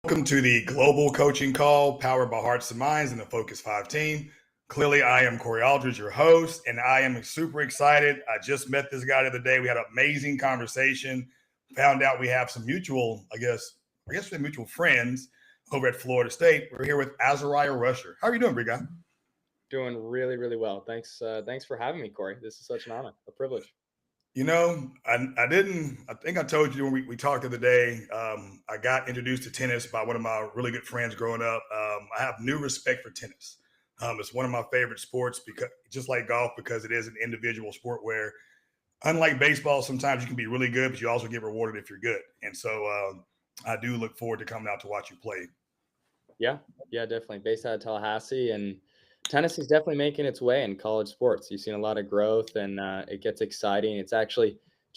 Welcome to the Global Coaching Call, powered by Hearts and Minds and the Focus 5 team. Clearly, I am Cory Aldridge, your host, and I am super excited. I just met this guy the other day. We had an amazing conversation. Found out we have some mutual, I guess we're mutual friends over at Florida State. We're here with Azariah Rusher. How are you doing, big guy? Doing really, really well. Thanks for having me, Cory. This is such an honor, a privilege. You know, I think I told you when we talked the other day, I got introduced to tennis by one of my really good friends growing up. I have new respect for tennis. It's one of my favorite sports because just like golf, because it is an individual sport where, unlike baseball, sometimes you can be really good, but you also get rewarded if you're good. And so I do look forward to coming out to watch you play. Yeah, definitely. Based out of Tallahassee, and tennis is definitely making its way in college sports. You've seen a lot of growth, and it gets exciting. It's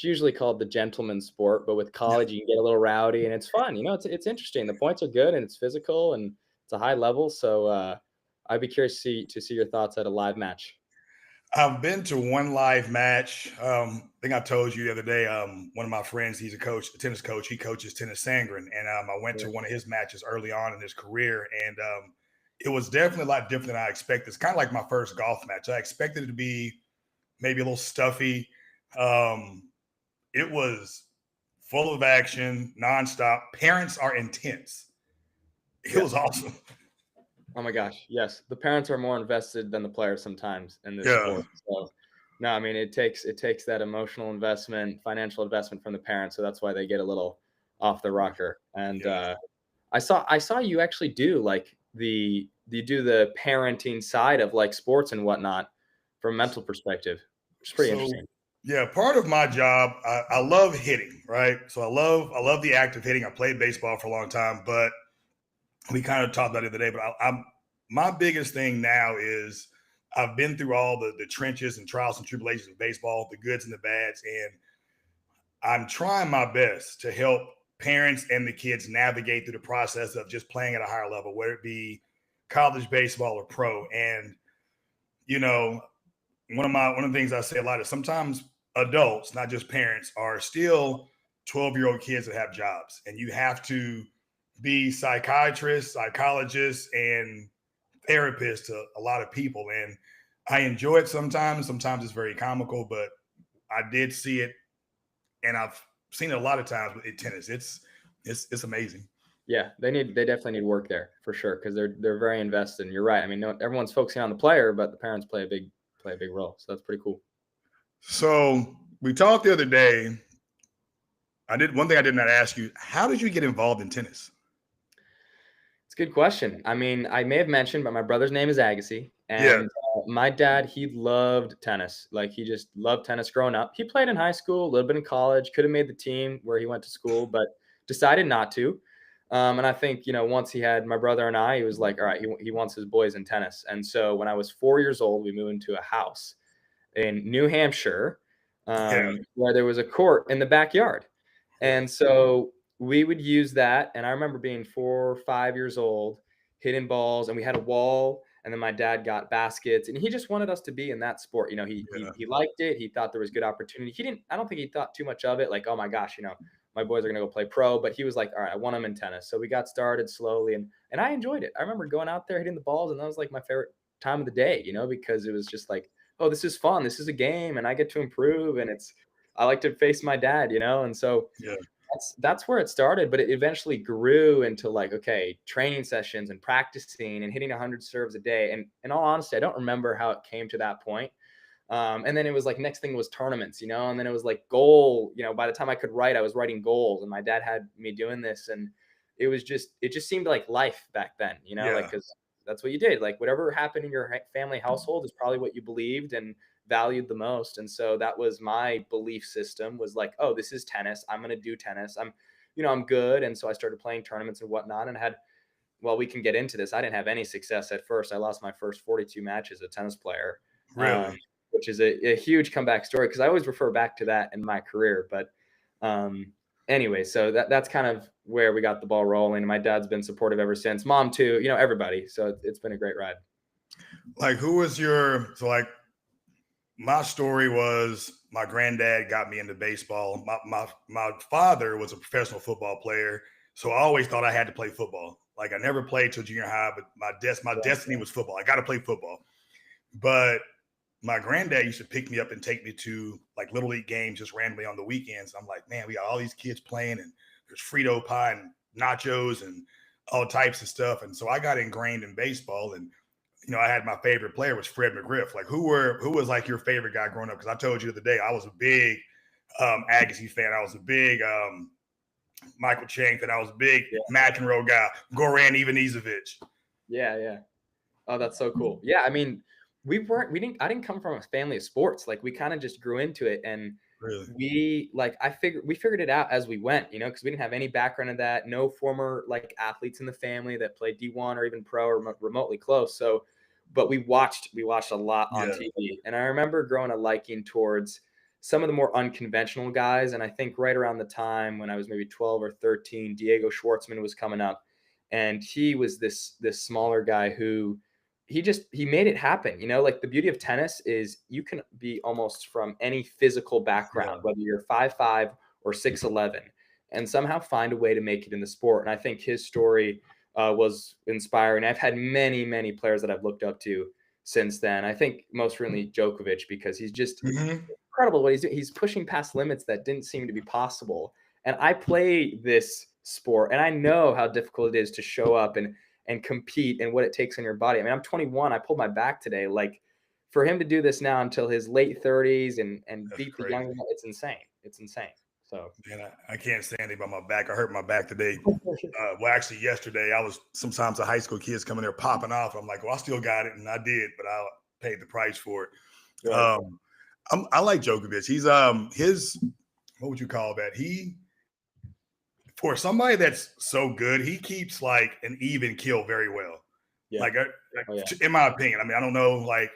usually called the gentleman's sport, but with college, you can get a little rowdy, and it's fun. It's interesting. The points are good, and it's physical, and it's a high level. So I'd be curious to see your thoughts at a live match. I've been to one live match. I think I told you the other day. One of my friends, he's a tennis coach. He coaches tennis Sangren, and I went to one of his matches early on in his career, and it was definitely a lot different than I expected. It's kind of like my first golf match. I expected it to be maybe a little stuffy. It was full of action, nonstop. Parents are intense. It was awesome. Oh my gosh, yes. The parents are more invested than the players sometimes in this Yeah, sport. So no, I mean it takes that emotional investment, financial investment from the parents. So that's why they get a little off the rocker. And yeah. I saw you actually do like the you do the parenting side of like sports and whatnot from a mental perspective, which is pretty So interesting. yeah, part of my job, I love hitting, right? So I love the act of hitting. I played baseball for a long time, but we kind of talked about it the other day. But I'm my biggest thing now is I've been through all the trenches and trials and tribulations of baseball, the goods and the bads, and I'm trying my best to help parents and the kids navigate through the process of just playing at a higher level, whether it be college baseball or pro. And you know, one of the things I say a lot is sometimes adults, not just parents, are still 12-year-old kids that have jobs, and you have to be psychiatrists, psychologists, and therapists to a lot of people. And I enjoy it sometimes. Sometimes it's very comical, but I did see it, and I've seen it a lot of times with tennis. It's amazing. Yeah, they definitely need work there for sure because they're very invested. And you're right. I mean, no, everyone's focusing on the player, but the parents play a big role. So that's pretty cool. So we talked the other day. I did one thing I did not ask you. How did you get involved in tennis? It's a good question. I mean, I may have mentioned, but my brother's name is Agassi, Yeah, and my dad, he loved tennis. Like he just loved tennis growing up. He played in high school, a little bit in college, could have made the team where he went to school, but decided not to. And I think once he had my brother and I, he was like, all right, he wants his boys in tennis. And so when I was 4 years old, we moved into a house in New Hampshire, yeah, where there was a court in the backyard. yeah. And so we would use that. And I remember being 4 or 5 years old, hitting balls, and we had a wall. And then my dad got baskets, and he just wanted us to be in that sport. He liked it. He thought there was good opportunity. He didn't. I don't think he thought too much of it. Like, oh my gosh, my boys are gonna go play pro. But he was like, all right, I want them in tennis. So we got started slowly, and I enjoyed it. I remember going out there hitting the balls, and that was like my favorite time of the day. Because it was just like, oh, this is fun. This is a game, and I get to improve, and I like to face my dad. And so Yeah. that's where it started, but it eventually grew into like, okay, training sessions and practicing and hitting 100 serves a day. And in all honesty, I don't remember how it came to that point. And then it was like next thing was tournaments, and then it was like goal. By the time I could write, I was writing goals, and my dad had me doing this, and it just seemed like life back then, like Yeah. because that's what you did. Like whatever happened in your family household is probably what you believed and valued the most. And so that was my belief system, was like, oh, this is tennis. I'm going to do tennis. I'm good. And so I started playing tournaments and whatnot, and well, we can get into this. I didn't have any success at first. I lost my first 42 matches as a tennis player, um, Really? which is a huge comeback story because I always refer back to that in my career. But um, anyway, so that's kind of where we got the ball rolling. My dad's been supportive ever since. Mom too, everybody. So it's been a great ride. Like, who was your so like my story was my granddad got me into baseball. My father was a professional football player, So I always thought I had to play football. Like I never played till junior high, but my Yeah, destiny was football. I got to play football. But my granddad used to pick me up and take me to like little league games just randomly on the weekends. I'm like, man, we got all these kids playing, and there's Frito pie and nachos and all types of stuff. And so I got ingrained in baseball, and I had my favorite player was Fred McGriff. Like, who was like your favorite guy growing up? Because I told you the other day I was a big Agassi fan. I was a big Michael Chang fan. I was a big yeah, McEnroe guy. Goran Ivanisevic. yeah. Oh, that's so cool. Yeah, I mean, I didn't come from a family of sports. Like we kind of just grew into it, and Really? we figured it out as we went, because we didn't have any background in that, no former like athletes in the family that played D1 or even pro or remotely close. So, but we watched a lot on Yeah. TV, and I remember growing a liking towards some of the more unconventional guys. And I think right around the time when I was maybe 12 or 13, Diego Schwartzman was coming up, and he was this smaller guy who he made it happen. Like the beauty of tennis is you can be almost from any physical background, Yeah. whether you're 5'5" or 6'11", and somehow find a way to make it in the sport. And I think his story was inspiring. I've had many players that I've looked up to since then. I think most recently Djokovic, because he's just Mm-hmm. incredible what he's doing. He's pushing past limits that didn't seem to be possible. And I play this sport, and I know how difficult it is to show up and compete and what it takes on your body. I mean, I'm 21. I pulled my back today. Like for him to do this now until his late 30s and That's beat the young, crazy. it's insane. It's insane. So Man, I can't stand it about my back. I hurt my back today. Well, actually, yesterday sometimes the high school kids coming there popping off. I'm like, well, I still got it, and I did, but I paid the price for it. right. I like Djokovic. He's his what would you call that? He for somebody that's so good, he keeps like an even kill very well. Yeah. Like, Oh yeah. in my opinion, I mean, I don't know. Like,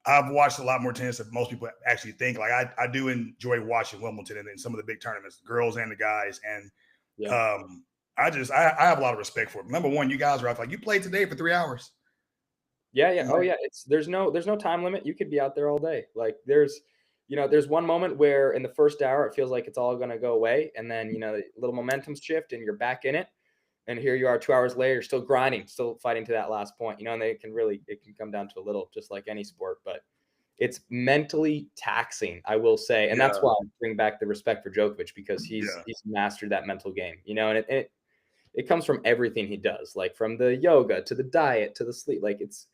I've watched a lot more tennis than most people actually think. Like, I do enjoy watching Wimbledon and some of the big tournaments, the girls and the guys. And Yeah. I have a lot of respect for it. Number one, you guys are out like you played today for 3 hours. Yeah. Oh yeah. There's no time limit. You could be out there all day. Like there's one moment where in the first hour it feels like it's all gonna go away, and then the little momentum shift and you're back in it. And here you are 2 hours later, still grinding, still fighting to that last point. And it can come down to a little, just like any sport, but it's mentally taxing, I will say. And that's Yeah, why I bring back the respect for Djokovic, because he's yeah, mastered that mental game, and it comes from everything he does, like from the yoga to the diet to the sleep. Like it's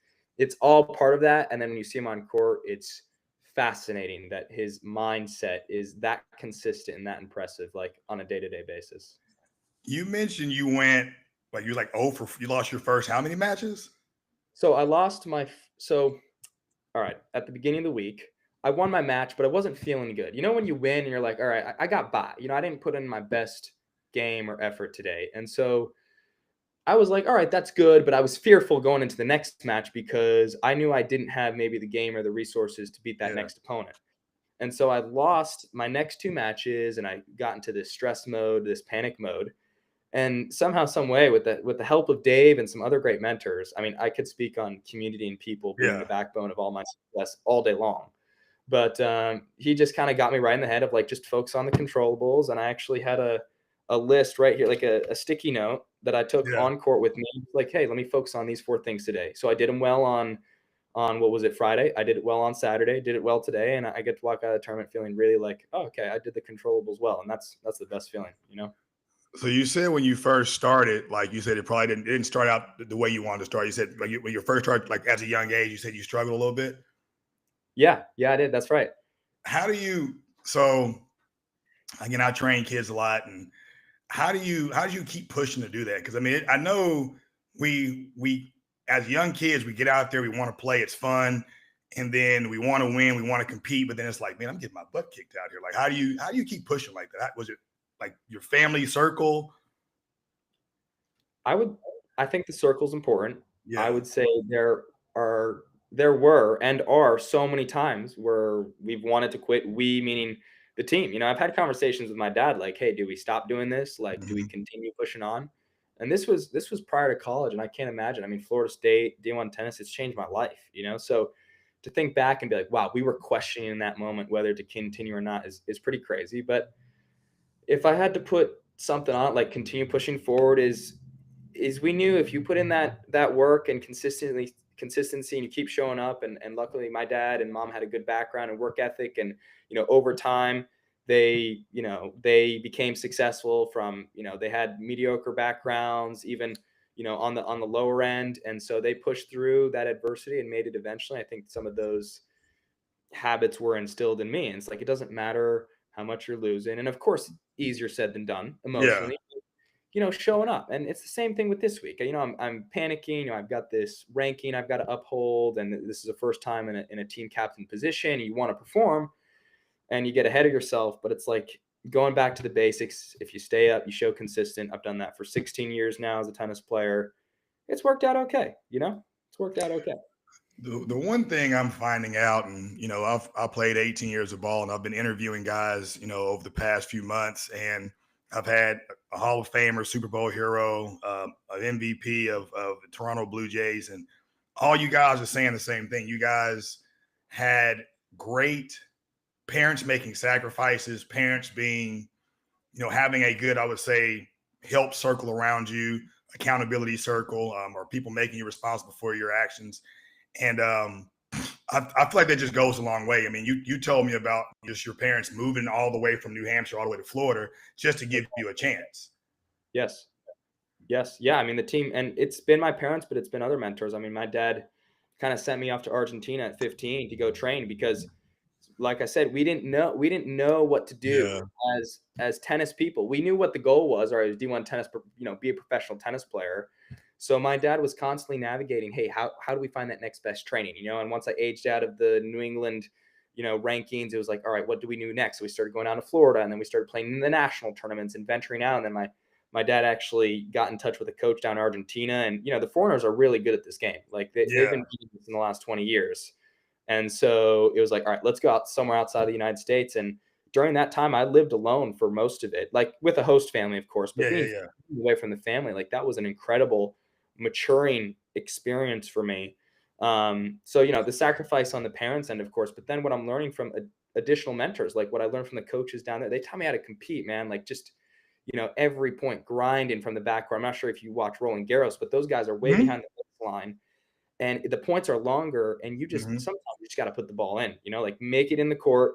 all part of that. And then when you see him on court, it's fascinating that his mindset is that consistent and that impressive, like on a day-to-day basis. you mentioned you went like you like you lost your first how many matches? So I lost my so all right, at the beginning of the week, I won my match, but I wasn't feeling good. When you win and you're like, all right, I got by. I didn't put in my best game or effort today. And so I was like, all right, that's good. But I was fearful going into the next match because I knew I didn't have maybe the game or the resources to beat that Yeah, next opponent. And so I lost my next two matches, and I got into this stress mode, this panic mode. And somehow, some way, with the help of Dave and some other great mentors, I mean, I could speak on community and people being the yeah, backbone of all my success all day long. But he just kind of got me right in the head of like just focus on the controllables. And I actually had a list right here, like a sticky note that I took yeah. on court with me. Like, hey, let me focus on these 4 things today. So I did them well on what was it, Friday? I did it well on Saturday, did it well today, and I get to walk out of the tournament feeling really like, oh, okay, I did the controllables well, and that's the best feeling. So you said when you first started, like you said, it didn't start out the way you wanted to start. You said like when you first started, like as a young age, you said you struggled a little bit. Yeah, I did. That's right. How do you? So again, I train kids a lot, and how do you keep pushing to do that? Because I mean, I know we as young kids we get out there, we want to play, it's fun, and then we want to win, we want to compete, but then it's like, man, I'm getting my butt kicked out here. Like, how do you keep pushing like that? Was it like your family circle? I would I think the circle's important. I Yeah. would say are there were and are so many times where we've wanted to quit, we meaning the team. I've had conversations with my dad like, "Hey, do we stop doing this? Like, do we Mhm. continue pushing on?" And this was prior to college, and I can't imagine. I mean, Florida State, D1 tennis, it's changed my life. So to think back and be like, "Wow, we were questioning in that moment whether to continue or not," is pretty crazy. But if I had to put something on it, like continue pushing forward is we knew if you put in that work and consistency and you keep showing up, and luckily my dad and mom had a good background and work ethic, and over time they became successful from, they had mediocre backgrounds, even on the lower end, and so they pushed through that adversity and made it eventually. I think some of those habits were instilled in me, and it's like it doesn't matter how much you're losing, and of course easier said than done Yeah. emotionally, showing up. And it's the same thing with this week. I'm panicking. I've got this ranking I've got to uphold, and this is the first time in a team captain position. You want to perform, and you get ahead of yourself. But it's like going back to the basics. If you stay up, you show consistent. I've done that for 16 years now as a tennis player. It's worked out okay. It's worked out okay. The one thing I'm finding out, and I played 18 years of ball, and I've been interviewing guys, over the past few months, and I've had a Hall of Famer, Super Bowl hero, an MVP of the Toronto Blue Jays, and all you guys are saying the same thing. You guys had great parents making sacrifices, parents being, having a good, I would say, help circle around you, accountability circle, or people making you responsible for your actions. And I feel like that just goes a long way. I mean, you told me about just your parents moving all the way from New Hampshire all the way to Florida just to give you a chance. Yes. Yes. Yeah. I mean, the team, and it's been my parents, but it's been other mentors. I mean, my dad kind of sent me off to Argentina at 15 to go train because, like I said, we didn't know what to do Yeah. as tennis people. We knew what the goal was, or as D1 tennis, be a professional tennis player. So my dad was constantly navigating, hey, how do we find that next best training? And once I aged out of the New England, rankings, it was like, all right, what do we do next? So we started going down to Florida, and then we started playing in the national tournaments and venturing out. And then my dad actually got in touch with a coach down in Argentina, and the foreigners are really good at this game. Like they've Yeah. been beating this in the last 20 years. And so it was like, all right, let's go out somewhere outside the United States. And during that time, I lived alone for most of it, like with a host family, of course, but Yeah. being Yeah. away from the family, like that was an incredible maturing experience for me. So, the sacrifice on the parents' end, of course, but then what I'm learning from additional mentors, like what I learned from the coaches down there, they taught me how to compete, man. Like just, every point grinding from the backcourt. I'm not sure if you watch Roland Garros, but those guys are way Mm-hmm. behind the line, and the points are longer, and Mm-hmm. sometimes you just got to put the ball in, like make it in the court.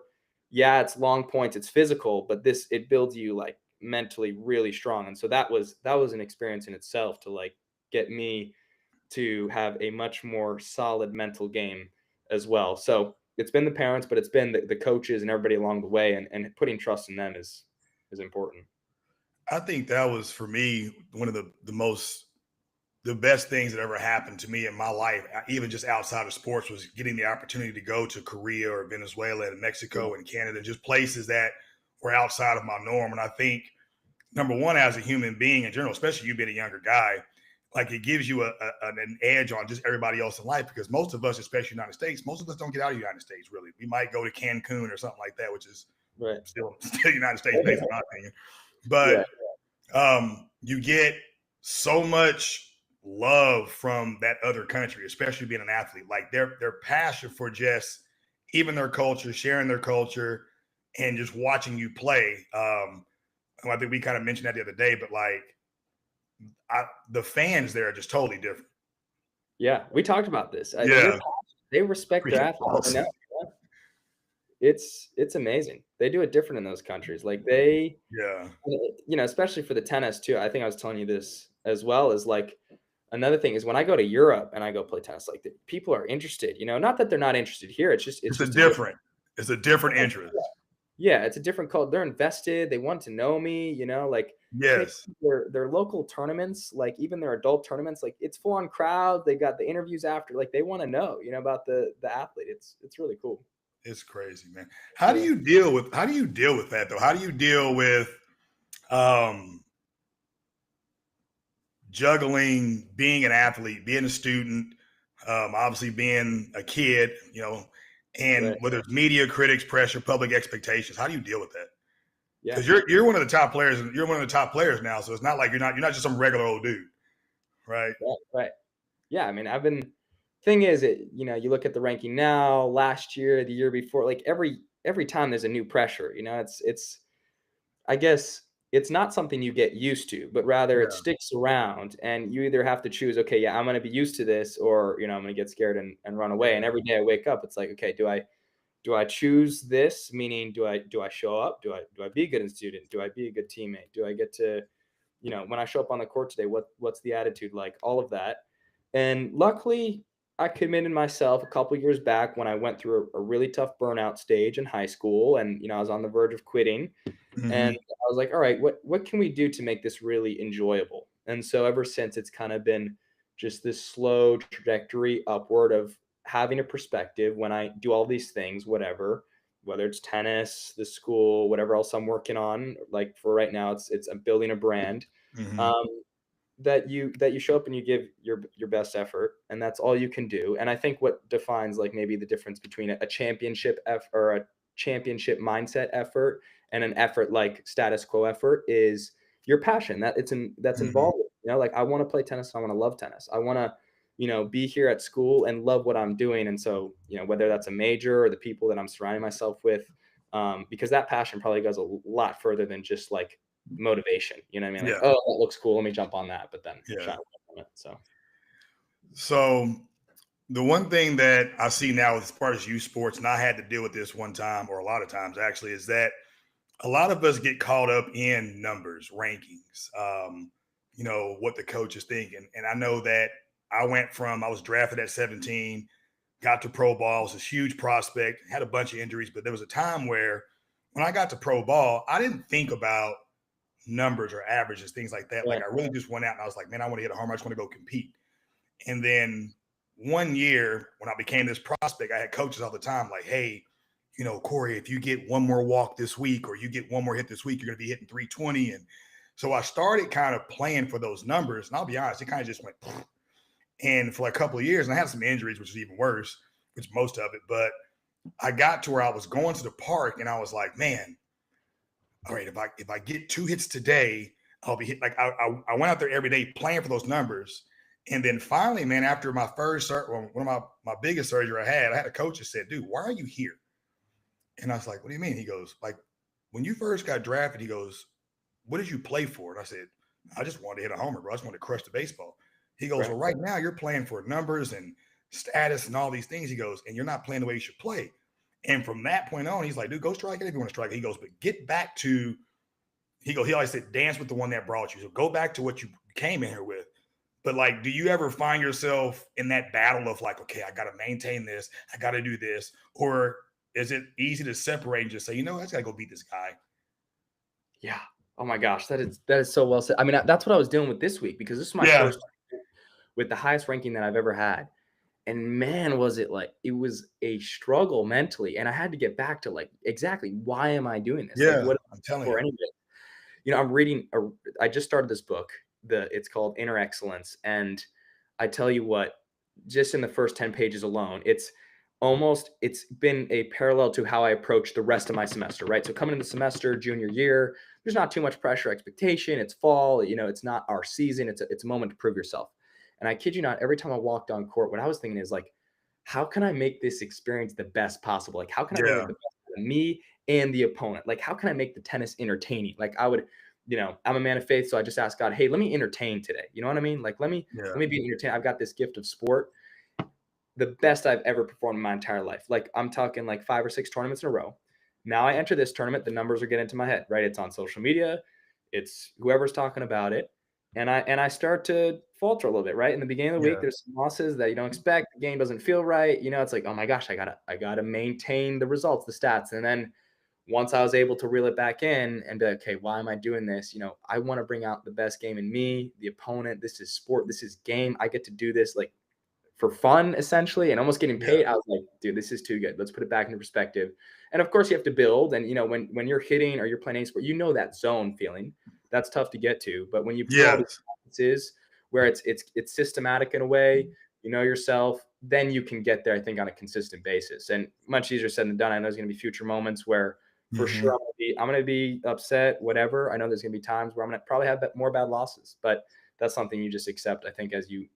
Yeah, it's long points, it's physical, but it builds you like mentally really strong. And so that was an experience in itself to like get me to have a much more solid mental game as well. So it's been the parents, but it's been the coaches and everybody along the way, and putting trust in them is important. I think that was for me one of the best things that ever happened to me in my life, even just outside of sports, was getting the opportunity to go to Korea or Venezuela and Yeah. Mexico and Canada, just places that were outside of my norm. And I think, number one, as a human being in general, especially you being a younger guy, like it gives you an edge on just everybody else in life, because most of us, especially United States, most of us don't get out of the United States, really. We might go to Cancun or something like that, which is Right. still United States based, in my opinion. But Yeah. you get so much love from that other country, especially being an athlete. Like their passion for just even their culture, sharing their culture, and just watching you play. I think we kind of mentioned that the other day, but like the fans there are just totally different. Yeah, we talked about this. Yeah, They respect their freaking athletes. awesome. It's amazing. They do it different in those countries. Like they, Yeah. especially for the tennis too. I think I was telling you this as well, is like another thing is when I go to Europe and I go play tennis, like the people are interested, not that they're not interested here. It's It's a just a different, different, it's a different interest. yeah, it's a different cult. They're invested. They want to know me, like when they Yes. their local tournaments, like even their adult tournaments, like it's full on crowd. They got the interviews after, like they want to know, about the athlete. It's really cool. It's crazy, man. Yeah. How do you deal with that though? How do you deal with um juggling being an athlete, being a student, obviously being a kid, and Right. whether it's media, critics, pressure, public expectations? How do you deal with that? Yeah. Because you're one of the top players, and you're one of the top players now. So it's not like you're not just some regular old dude, right? Right. Right. Yeah. I mean, thing is, you look at the ranking now, last year, the year before, like every time there's a new pressure, I guess it's not something you get used to, but rather it Yeah. sticks around, and you either have to choose, okay, yeah, I'm going to be used to this, or, I'm going to get scared and run away. And Yeah. every day I wake up, it's like, okay, do I choose this? Meaning, do I show up? Do I be a good student? Do I be a good teammate? Do I get to, when I show up on the court today, what's the attitude like? All of that. And luckily, I committed myself a couple years back when I went through a really tough burnout stage in high school, and I was on the verge of quitting. And Hmm. I was like, all right, what can we do to make this really enjoyable? And so ever since, it's kind of been just this slow trajectory upward of having a perspective when I do all these things, whatever, whether it's tennis, the school, whatever else I'm working on. Like for right now, it's I'm building a brand. Hmm. Um, that you show up and you give your best effort, and that's all you can do. And I think what defines like maybe the difference between a championship or a championship mindset effort and an effort like status quo effort is your passion that's Hmm. involved. Like I want to play tennis, I want to love tennis, I want to be here at school and love what I'm doing. And so whether that's a major or the people that I'm surrounding myself with, because that passion probably goes a lot further than just like motivation. You know what I mean? Like, Yeah. oh, that looks cool, let me jump on that, but then shy Yeah. away from it. So So the one thing that I see now as far as youth sports, and I had to deal with this one time, or a lot of times actually, is that a lot of us get caught up in numbers, rankings, what the coach is thinking. And I know that I was drafted at 17, got to pro ball, was a huge prospect, had a bunch of injuries, but there was a time where when I got to pro ball, I didn't think about numbers or averages, things like that. yeah, Like I really just went out and I was like, man, I want to hit a home run. I just want to go compete. And then one year when I became this prospect, I had coaches all the time like, hey, Cory, if you get one more walk this week or you get one more hit this week, you're going to be hitting 320. And so I started kind of playing for those numbers. And I'll be honest, it kind of just went. And for like a couple of years, and I had some injuries, which is even worse, which most of it. But I got to where I was going to the park and I was like, man, all right, if I get 2 hits today, I'll be hit. Like I went out there every day playing for those numbers. And then finally, man, after my one of my biggest surgery I had a coach that said, dude, why are you here? And I was like, what do you mean? He goes, like, when you first got drafted, he goes, what did you play for? And I said, I just wanted to hit a homer, bro. I just wanted to crush the baseball. He goes, right, well, right now you're playing for numbers and status and all these things. He goes, and you're not playing the way you should play. And from that point on, he's like, dude, go strike it if you want to strike it. He goes, but get back to, he always said, dance with the one that brought you. So go back to what you came in here with. But like, do you ever find yourself in that battle of like, okay, I got to maintain this, I got to do this, or is it easy to separate and just say, I just got to go beat this guy? yeah. Oh my gosh, that is so well said. I mean, that's what I was dealing with this week, because this is my Yeah, first with the highest ranking that I've ever had. And man, was it like, it was a struggle mentally. And I had to get back to like, exactly, why am I doing this? Like, yeah, what I'm telling for you. anybody? I'm reading, I just started this book. It's called Inner Excellence. And I tell you what, just in the first 10 pages alone, it's been a parallel to how I approach the rest of my semester, right? So coming into the semester, junior year, there's not too much pressure, expectation. It's fall, it's not our season. It's a moment to prove yourself. And I kid you not, every time I walked on court, what I was thinking is like, how can I make this experience the best possible? Like, how can I bring Yeah, like the best out of me and the opponent? Like, how can I make the tennis entertaining? Like, I would, I'm a man of faith, so I just ask God, hey, let me entertain today. You know what I mean? Like, let yeah, me be entertained. I've got this gift of sport, the best I've ever performed in my entire life. Like, I'm talking like 5 or 6 tournaments in a row. Now I enter this tournament, the numbers are getting into my head, right? It's on social media, it's whoever's talking about it. And I start to falter a little bit, right? In the beginning of the week, yeah, there's some losses that you don't expect. The game doesn't feel right. It's like, oh my gosh, I gotta maintain the results, the stats. And then once I was able to reel it back in and be like, okay, why am I doing this? I want to bring out the best game in me, the opponent. This is sport. This is game. I get to do this like for fun, essentially, and almost getting yeah, paid. I was like, dude, this is too good. Let's put it back into perspective. And of course, you have to build. And when you're hitting or you're playing any sport, that zone feeling. That's tough to get to. But when you put all these yes, practices where it's systematic in a way, you know yourself, then you can get there, I think, on a consistent basis. And much easier said than done. I know there's going to be future moments where for hmm, sure I'm gonna be upset, whatever. I know there's gonna be times where I'm gonna probably have more bad losses, but that's something you just accept. I think as you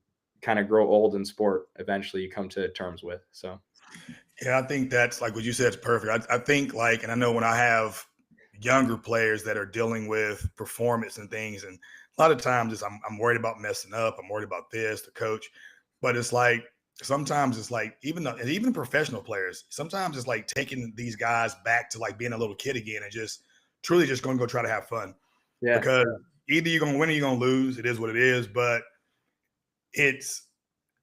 kind of grow old in sport, eventually you come to terms with. So yeah. I think that's like what you said. It's perfect. I think like, and I know when I have younger players that are dealing with performance and things. And a lot of times I'm worried about messing up. I'm worried about this, the coach. But it's like sometimes it's like even professional players, sometimes it's like taking these guys back to like being a little kid again and just truly just going to go try to have fun. Yeah. Because either you're going to win or you're going to lose. It is what it is. But it's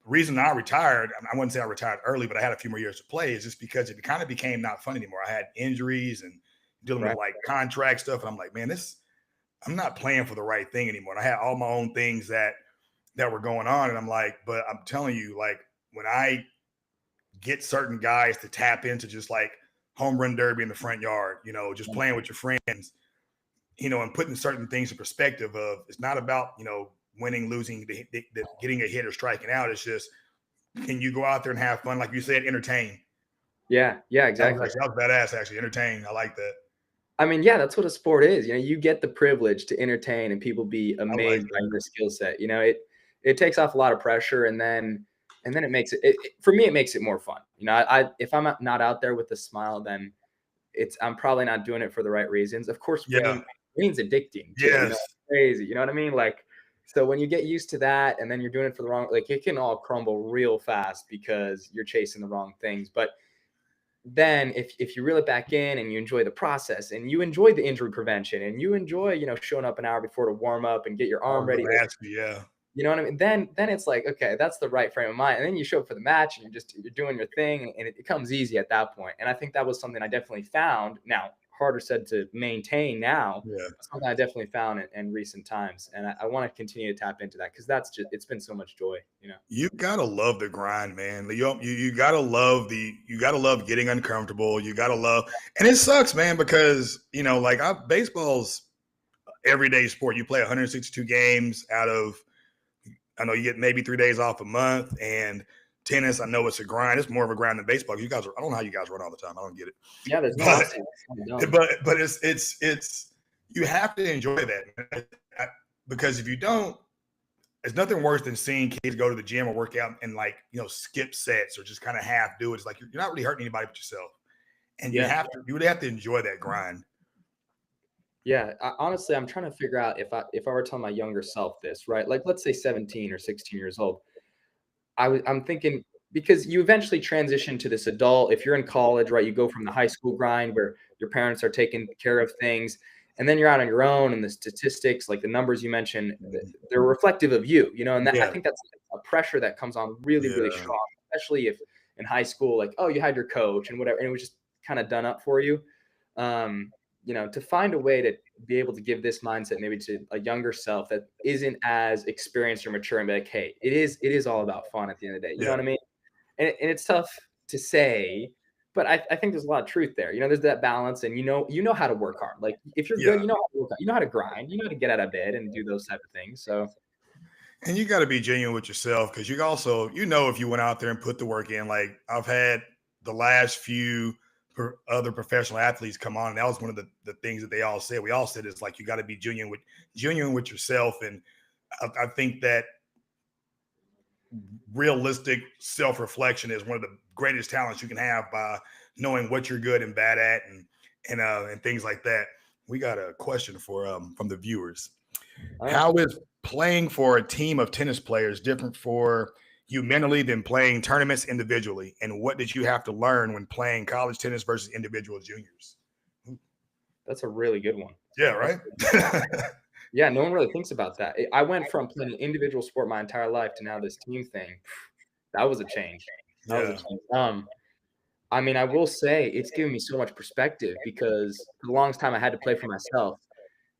reason I retired. I wouldn't say I retired early, but I had a few more years to play. Is just because it kind of became not fun anymore. I had injuries and dealing with like contract stuff, and I'm like, man, I'm not playing for the right thing anymore. And I had all my own things that were going on, and I'm like, but I'm telling you, like when I get certain guys to tap into just like home run derby in the front yard, just playing with your friends, and putting certain things in perspective of it's not about winning, losing, getting a hit or striking out. It's just, can you go out there and have fun? Like you said, entertain. Yeah, exactly. That was badass, actually. Entertain. I like that. I mean, yeah, that's what a sport is. You get the privilege to entertain and people be amazed by your skill set. It takes off a lot of pressure, and then it makes it for me, it makes it more fun. If I'm not out there with a smile, then I'm probably not doing it for the right reasons. Of course, winning's addicting too. Yes. Crazy. You know what I mean? Like, so when you get used to that and then you're doing it for the wrong, like it can all crumble real fast because you're chasing the wrong things. But then if you reel it back in and you enjoy the process and you enjoy the injury prevention and you enjoy, showing up an hour before to warm up and get your arm ready. Yeah. You know what I mean? Then it's like, okay, that's the right frame of mind. And then you show up for the match and you're doing your thing, and it becomes easy at that point. And I think that was something I definitely found. Now, harder said to maintain now. Yeah. Something I definitely found in recent times. And I want to continue to tap into that because it's been so much joy, You gotta love the grind, man. You gotta love getting uncomfortable. You gotta love, and it sucks, man, because baseball's everyday sport. You play 162 games out of, I know you get maybe 3 days off a month, and tennis, I know it's a grind. It's more of a grind than baseball. You guys, I don't know how you guys run all the time. I don't get it. Yeah, there's but it's you have to enjoy that, because if you don't, there's nothing worse than seeing kids go to the gym or work out and skip sets or just kind of half do it. It's like you're not really hurting anybody but yourself, and you would have to enjoy that grind. Yeah, honestly, I'm trying to figure out if I were telling my younger self this, right? Like, let's say 17 or 16 years old. I'm thinking, because you eventually transition to this adult. If you're in college, right, you go from the high school grind where your parents are taking care of things, and then you're out on your own, and the statistics, like the numbers you mentioned, they're reflective of you, and I think that's a pressure that comes on really, really strong, especially if in high school, like, oh, you had your coach and whatever, and it was just kind of done up for you. To find a way to be able to give this mindset maybe to a younger self that isn't as experienced or mature, and be like, hey, it is all about fun at the end of the day. You know what I mean? And it's tough to say, but I think there's a lot of truth there. There's that balance, and you know how to work hard. Like if you're good, you know how to work hard, you know how to grind, you know how to get out of bed and do those type of things. So, and you got to be genuine with yourself, because you also, if you went out there and put the work in. Like I've had the last few other professional athletes come on, and that was one of the things that they all said. We all said it's like you got to be genuine with yourself, and I think that realistic self-reflection is one of the greatest talents you can have, by knowing what you're good and bad at, and things like that. We got a question from the viewers. How is playing for a team of tennis players different for you mentally than playing tournaments individually? And what did you have to learn when playing college tennis versus individual juniors? That's a really good one. Yeah, right? Yeah, no one really thinks about that. I went from playing an individual sport my entire life to now this team thing. That was a change. I mean, I will say it's given me so much perspective, because for the longest time I had to play for myself,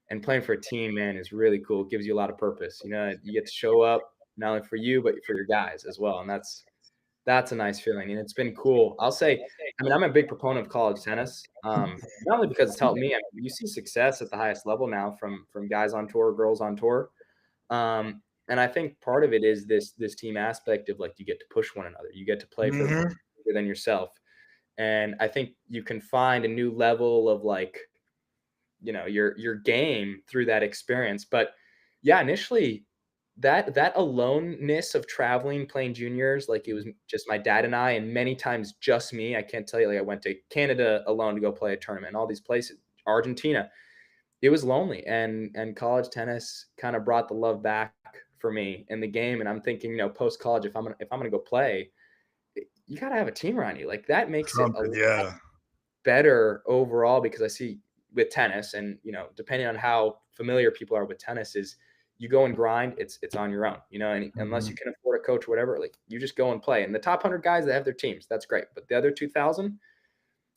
and playing for a team, man, is really cool. It gives you a lot of purpose. You get to show up not only for you, but for your guys as well. And that's a nice feeling. And it's been cool. I'll say, I mean, I'm a big proponent of college tennis, not only because it's helped me. I mean, you see success at the highest level now from guys on tour, girls on tour. And I think part of it is this team aspect of, like, you get to push one another. You get to play for bigger than yourself. And I think you can find a new level of, like, your game through that experience. But yeah, initially that aloneness of traveling, playing juniors, like it was just my dad and I, and many times just me. I can't tell you, like I went to Canada alone to go play a tournament, and all these places Argentina. It was lonely, and college tennis kind of brought the love back for me in the game. And I'm thinking, post college, if I'm gonna go play, you got to have a team around you. Like that makes it a Something, lot yeah. better overall, because I see with tennis, and depending on how familiar people are with tennis, is you go and grind, it's on your own, and unless you can afford a coach or whatever, like you just go and play. And the top 100 guys that have their teams, that's great, but the other 2,000,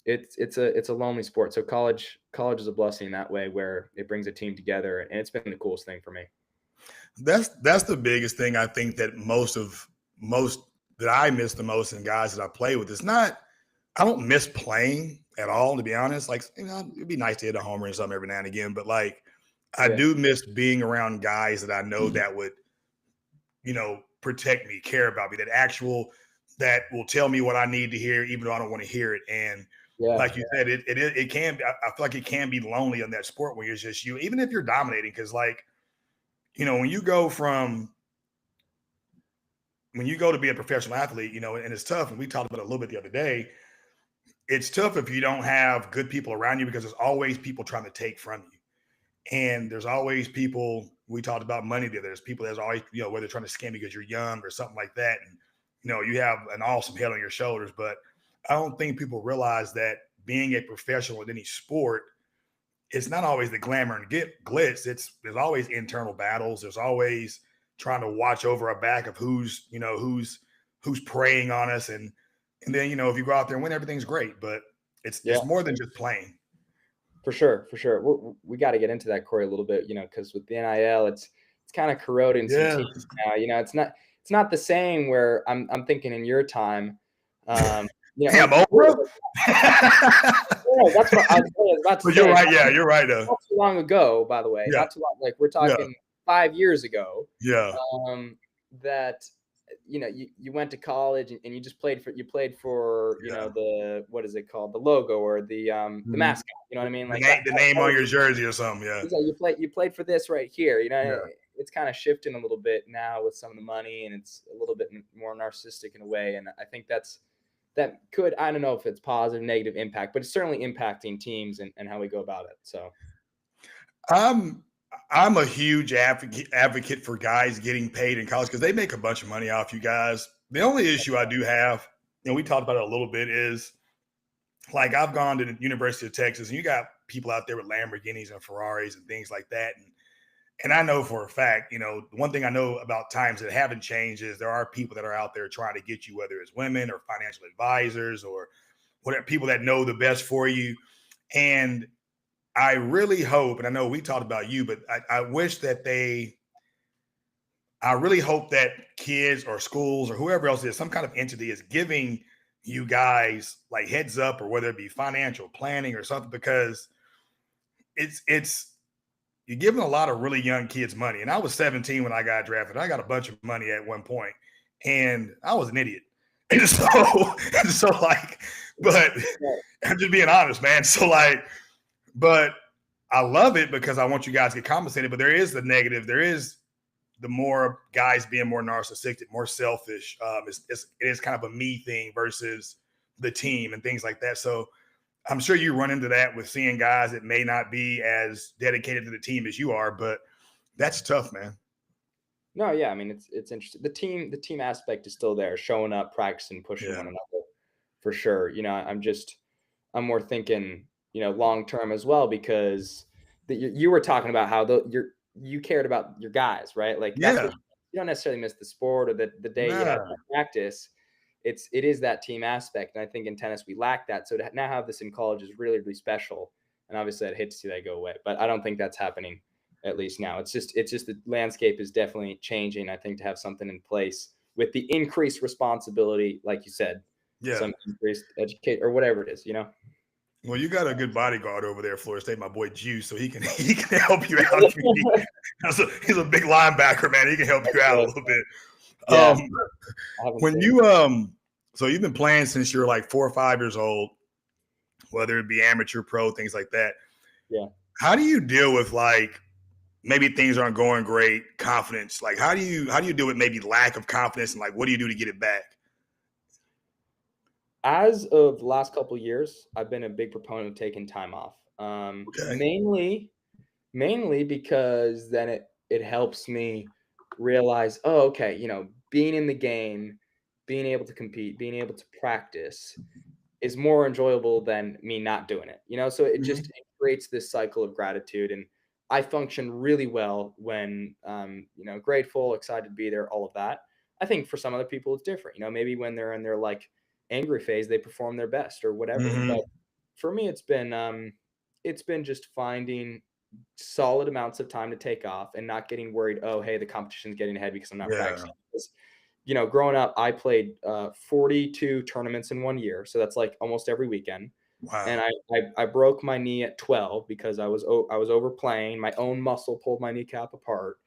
it's a lonely sport. So college is a blessing in that way, where it brings a team together, and it's been the coolest thing for me. That's the biggest thing I think that most that I miss the most in guys that I play with. It's not, I don't miss playing at all, to be honest. Like, it'd be nice to hit a homer or something every now and again, but like I do miss being around guys that I know that would, protect me, care about me, that will tell me what I need to hear, even though I don't want to hear it. And like you said, it can be, I feel like it can be lonely in that sport where it's just you, even if you're dominating. Cause like, when you go to be a professional athlete, and it's tough. And we talked about it a little bit the other day. It's tough if you don't have good people around you, because there's always people trying to take from you. And there's always people, we talked about money there. There's people that's always, whether they're trying to scam you because you're young or something like that. And, you have an awesome head on your shoulders. But I don't think people realize that being a professional in any sport, it's not always the glamour and glitz. There's always internal battles. There's always trying to watch over our back of who's preying on us. And then, if you go out there and win, everything's great. But it's more than just playing. For sure. We got to get into that, Cory, a little bit, because with the NIL, it's kind of corroding some teams now. It's not the same where I'm thinking in your time. Damn, Oprah? That's what I was about to say. You're right. Yeah, you're right. Not too long ago, by the way. Yeah. Not too long. Like, we're talking 5 years ago. Yeah. That you went to college and you just played for the, what is it called, the logo or the mascot, you know what I mean, like the name on your jersey or something. You played for this right here, It's kind of shifting a little bit now with some of the money, and it's a little bit more narcissistic in a way, and I think that could, I don't know if it's positive, negative impact, but it's certainly impacting teams and how we go about it. So I'm a huge advocate for guys getting paid in college, because they make a bunch of money off you guys. The only issue I do have, we talked about it a little bit, is like I've gone to the University of Texas, and you got people out there with Lamborghinis and Ferraris and things like that. And I know for a fact, one thing I know about times that haven't changed is there are people that are out there trying to get you, whether it's women or financial advisors or whatever, people that know the best for you. And I really hope, and I know we talked about you, but I really hope that kids or schools or whoever else is, some kind of entity is giving you guys like heads up, or whether it be financial planning or something, because you're giving a lot of really young kids money. And I was 17 when I got drafted. I got a bunch of money at one point, and I was an idiot. And so like, but I'm just being honest, man. So like, but I love it because I want you guys to get compensated. But there is the negative. There is the more guys being more narcissistic, more selfish. It is kind of a me thing versus the team and things like that. So I'm sure you run into that with seeing guys that may not be as dedicated to the team as you are, but that's tough, man. No, yeah. I mean, it's interesting. The team aspect is still there, showing up, practicing, pushing one another, for sure. I'm more thinking, long term as well, because you were talking about how you cared about your guys, right? Like, that's what, you don't necessarily miss the sport or the day you have practice. It is that team aspect, and I think in tennis we lack that. So to now have this in college is really, really special. And obviously, I'd hate to see that go away, but I don't think that's happening, at least now. It's just the landscape is definitely changing. I think to have something in place with the increased responsibility, like you said, some increased educate or whatever it is, Well, you got a good bodyguard over there, Florida State, my boy Juice, so he can help you out. He's a big linebacker, man. He can help you out a little bit. Yeah, when you so you've been playing since you're like 4 or 5 years old, whether it be amateur, pro, things like that. Yeah. How do you deal with like maybe things aren't going great, confidence? Like how do you deal with maybe lack of confidence, and like what do you do to get it back? As of the last couple of years, I've been a big proponent of taking time off. Okay. Mainly because then it helps me realize, oh, okay, being in the game, being able to compete, being able to practice is more enjoyable than me not doing it. So Mhm. it creates this cycle of gratitude, and I function really well when grateful, excited to be there, all of that. I think for some other people it's different. Maybe when they're in their like angry phase, they perform their best or whatever. But Mhm. for me, it's been just finding solid amounts of time to take off and not getting worried, oh, hey, the competition's getting ahead because I'm not Yeah. practicing. Because, growing up, I played 42 tournaments in one year. So that's like almost every weekend. And Wow. I broke my knee at 12 because I was overplaying. My own muscle pulled my kneecap apart.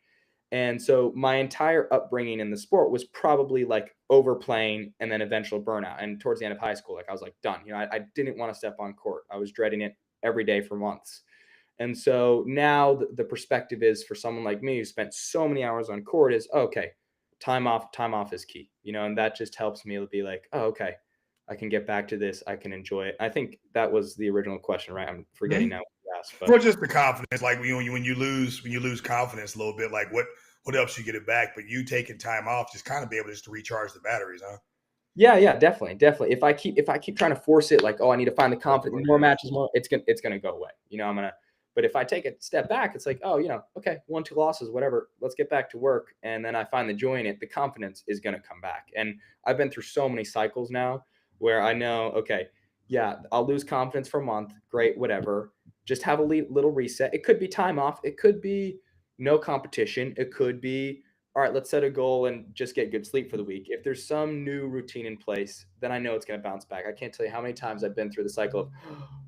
And so my entire upbringing in the sport was probably like overplaying and then eventual burnout. And towards the end of high school, like I was like done. I didn't want to step on court. I was dreading it every day for months. And so now the perspective is for someone like me who spent so many hours on court is okay, time off is key, and that just helps me be like, oh, okay, I can get back to this. I can enjoy it. I think that was the original question, right? I'm forgetting Mhm. now what you asked, Well, but just the confidence, like when you lose confidence a little bit, like what helps you get it back? But you taking time off, just kind of be able just to recharge the batteries, huh? yeah, definitely, definitely. If I keep trying to force it, like, oh, I need to find the confidence, more Yeah. matches, more, it's gonna go away. I'm gonna. But if I take a step back, it's like, oh, okay, 1, 2 losses, whatever. Let's get back to work, and then I find the joy in it. The confidence is gonna come back, and I've been through so many cycles now where I know, okay, yeah, I'll lose confidence for a month. Great, whatever. Just have a little reset. It could be time off. It could be no competition. It could be all right, let's set a goal and just get good sleep for the week. If there's some new routine in place, then I know it's going to bounce back. I can't tell you how many times I've been through the cycle of,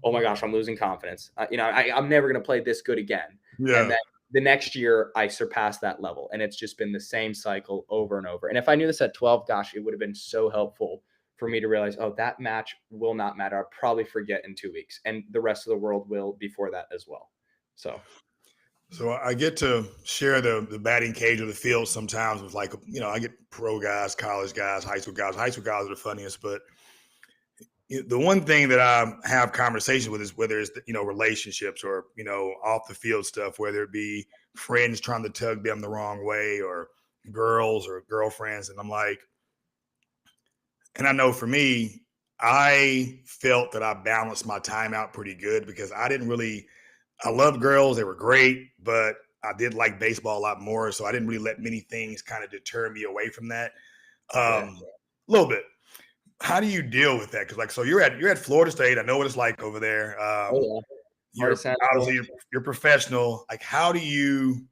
oh my gosh, I'm losing confidence. I'm never going to play this good again. And Yeah. then the next year, I surpass that level. And it's just been the same cycle over and over. And if I knew this at 12, gosh, it would have been so helpful for me to realize, oh, that match will not matter. I'll probably forget in 2 weeks. And the rest of the world will before that as well. So, So I get to share the batting cage or the field sometimes with like I get pro guys, college guys, high school guys. High school guys are the funniest, but the one thing that I have conversations with is whether it's relationships or off the field stuff, whether it be friends trying to tug them the wrong way or girls or girlfriends, and I'm like, and I know for me, I felt that I balanced my time out pretty good because I didn't really. I loved girls; they were great, but I did like baseball a lot more, so I didn't really let many things kind of deter me away from that. yeah. A little bit. How do you deal with that? Because so you're at Florida State. I know what it's like over there. Oh, yeah. You're Hardest obviously you're professional. Like how do you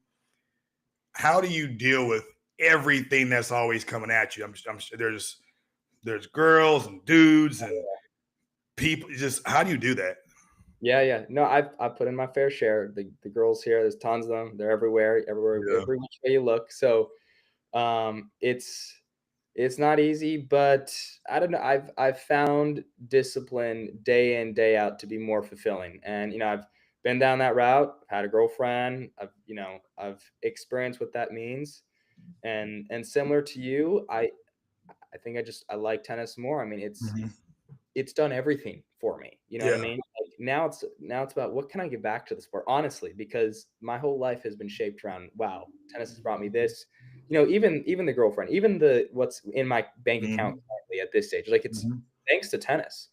deal with everything that's always coming at you? I'm sure there's girls and dudes and people. Just how do you do that? Yeah. No, I've put in my fair share. The girls here, there's tons of them. They're everywhere, Yeah. every which way you look. So, it's not easy, but I don't know. I've found discipline day in, day out to be more fulfilling. And I've been down that route. I've had a girlfriend. I've experienced what that means. And similar to you, I think I like tennis more. I mean, Mhm. it's done everything for me. You know what I Yeah. mean? Like now it's about what can I give back to the sport, honestly, because my whole life has been shaped around, wow, tennis has brought me this. Even the girlfriend, even the what's in my bank account Mhm. currently at this stage, like it's Mhm. thanks to tennis.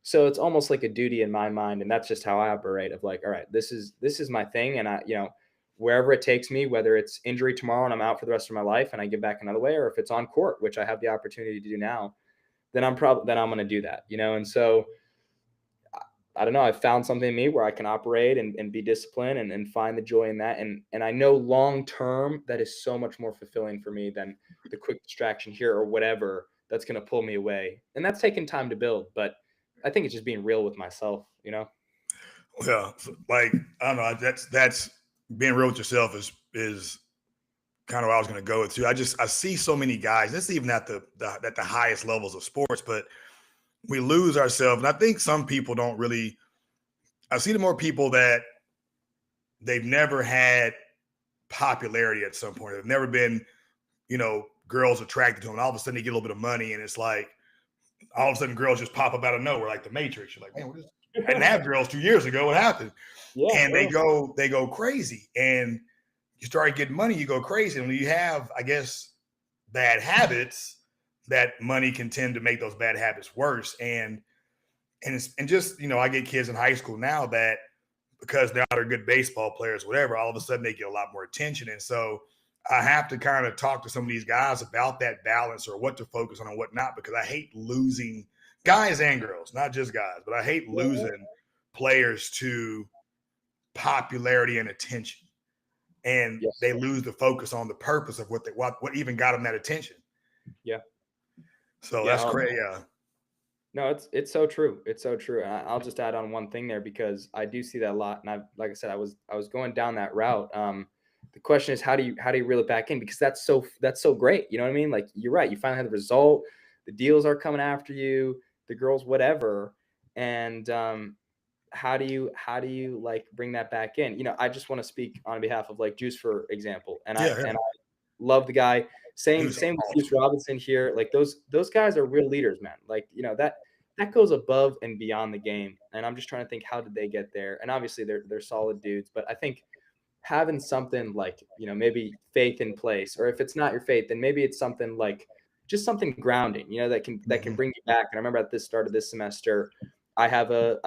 So it's almost like a duty in my mind, and that's just how I operate. Of like, all right, this is my thing, and wherever it takes me, whether it's injury tomorrow and I'm out for the rest of my life, and I get back another way, or if it's on court, which I have the opportunity to do now, then I'm going to do that. And so I don't know. I've found something in me where I can operate and be disciplined and find the joy in that. And I know long term that is so much more fulfilling for me than the quick distraction here or whatever that's going to pull me away. And that's taken time to build, but I think it's just being real with myself. Well, like I don't know. That's being real with yourself is kind of what I was going to go with too. I see so many guys. This is even at the highest levels of sports, but we lose ourselves. And I think some people don't really. I see the more people that they've never had popularity at some point. They've never been, girls attracted to them. And all of a sudden, they get a little bit of money, and it's like all of a sudden, girls just pop up out of nowhere, like the Matrix. You're like, man, what is? I didn't have girls 2 years ago. What happened? Yeah, And they go crazy, and you start getting money, you go crazy. And when you have, I guess, bad habits, that money can tend to make those bad habits worse. And just, I get kids in high school now that because now they're good baseball players, whatever, all of a sudden they get a lot more attention. And so I have to kind of talk to some of these guys about that balance or what to focus on and what not, because I hate losing guys and girls, not just guys, but I hate losing players to popularity and attention. And Yes. they lose the focus on the purpose of what even got them that attention. Yeah. So that's crazy. No, it's so true. It's so true. And I'll just add on one thing there because I do see that a lot. And like I said, I was going down that route. The question is how do you reel it back in? Because that's so great. You know what I mean? Like you're right. You finally have the result. The deals are coming after you. The girls, whatever. And how do you like bring that back in? I just want to speak on behalf of like Juice, for example. And I love the guy. Same with Juice Robinson here. Like those guys are real leaders, man. Like, that goes above and beyond the game. And I'm just trying to think, how did they get there? And obviously they're solid dudes, but I think having something like, maybe faith in place, or if it's not your faith, then maybe it's something like just something grounding, that can bring you back. And I remember at the start of this semester, I have a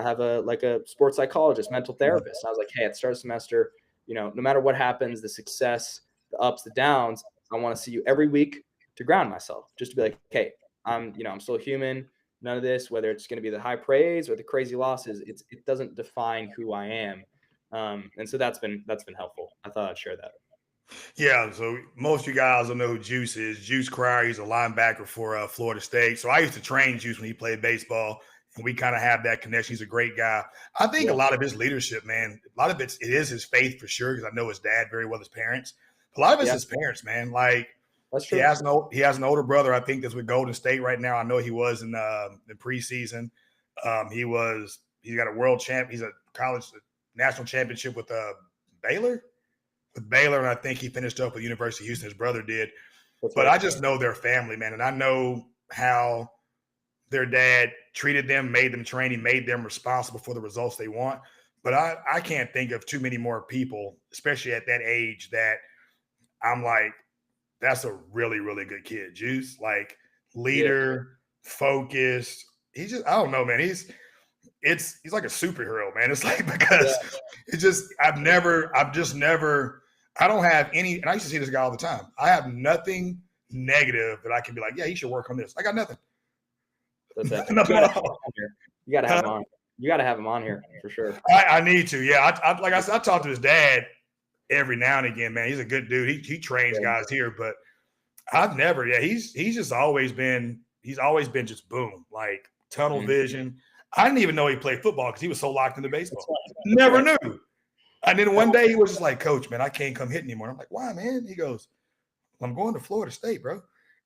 like a sports psychologist, mental therapist. And I was like, hey, at the start of the semester, no matter what happens, the success, the ups, the downs, I want to see you every week to ground myself, just to be like, hey, I'm still human. None of this, whether it's going to be the high praise or the crazy losses, it doesn't define who I am. And so that's been helpful. I thought I'd share that. Yeah, so most of you guys don't know who Juice is. Juice Cryer, he's a linebacker for Florida State. So I used to train Juice when he played baseball, and we kind of have that connection. He's a great guy. I think a lot of his leadership, man, a lot of it is his faith for sure, because I know his dad very well, his parents. A lot of it's his parents, man. Like, that's true. He has an older brother, I think, that's with Golden State right now. I know he was in the preseason. He's got a world champ. He's a college national championship with Baylor. With Baylor, and I think he finished up with University of Houston. His brother did. But I just know their family, man, and I know how their dad treated them, made them train, he made them responsible for the results they want. But I can't think of too many more people, especially at that age, that I'm like, that's a really, really good kid. Juice, like leader, focused. He just, I don't know, man. He's like a superhero, man. It's like, because it's just, I don't have any, and I used to see this guy all the time. I have nothing negative that I can be like, yeah, he should work on this. I got nothing. Nothing at all. You gotta have him on. You gotta have him on here for sure. I need to. Yeah. Like I said, I talk to his dad every now and again, man. He's a good dude. He trains guys here, but I've never, he's just always been, just boom, like tunnel vision. I didn't even know he played football because he was so locked into baseball. Never knew. And then one day he was just like, Coach, man, I can't come hit anymore. I'm like, why, man? He goes, I'm going to Florida State, bro. And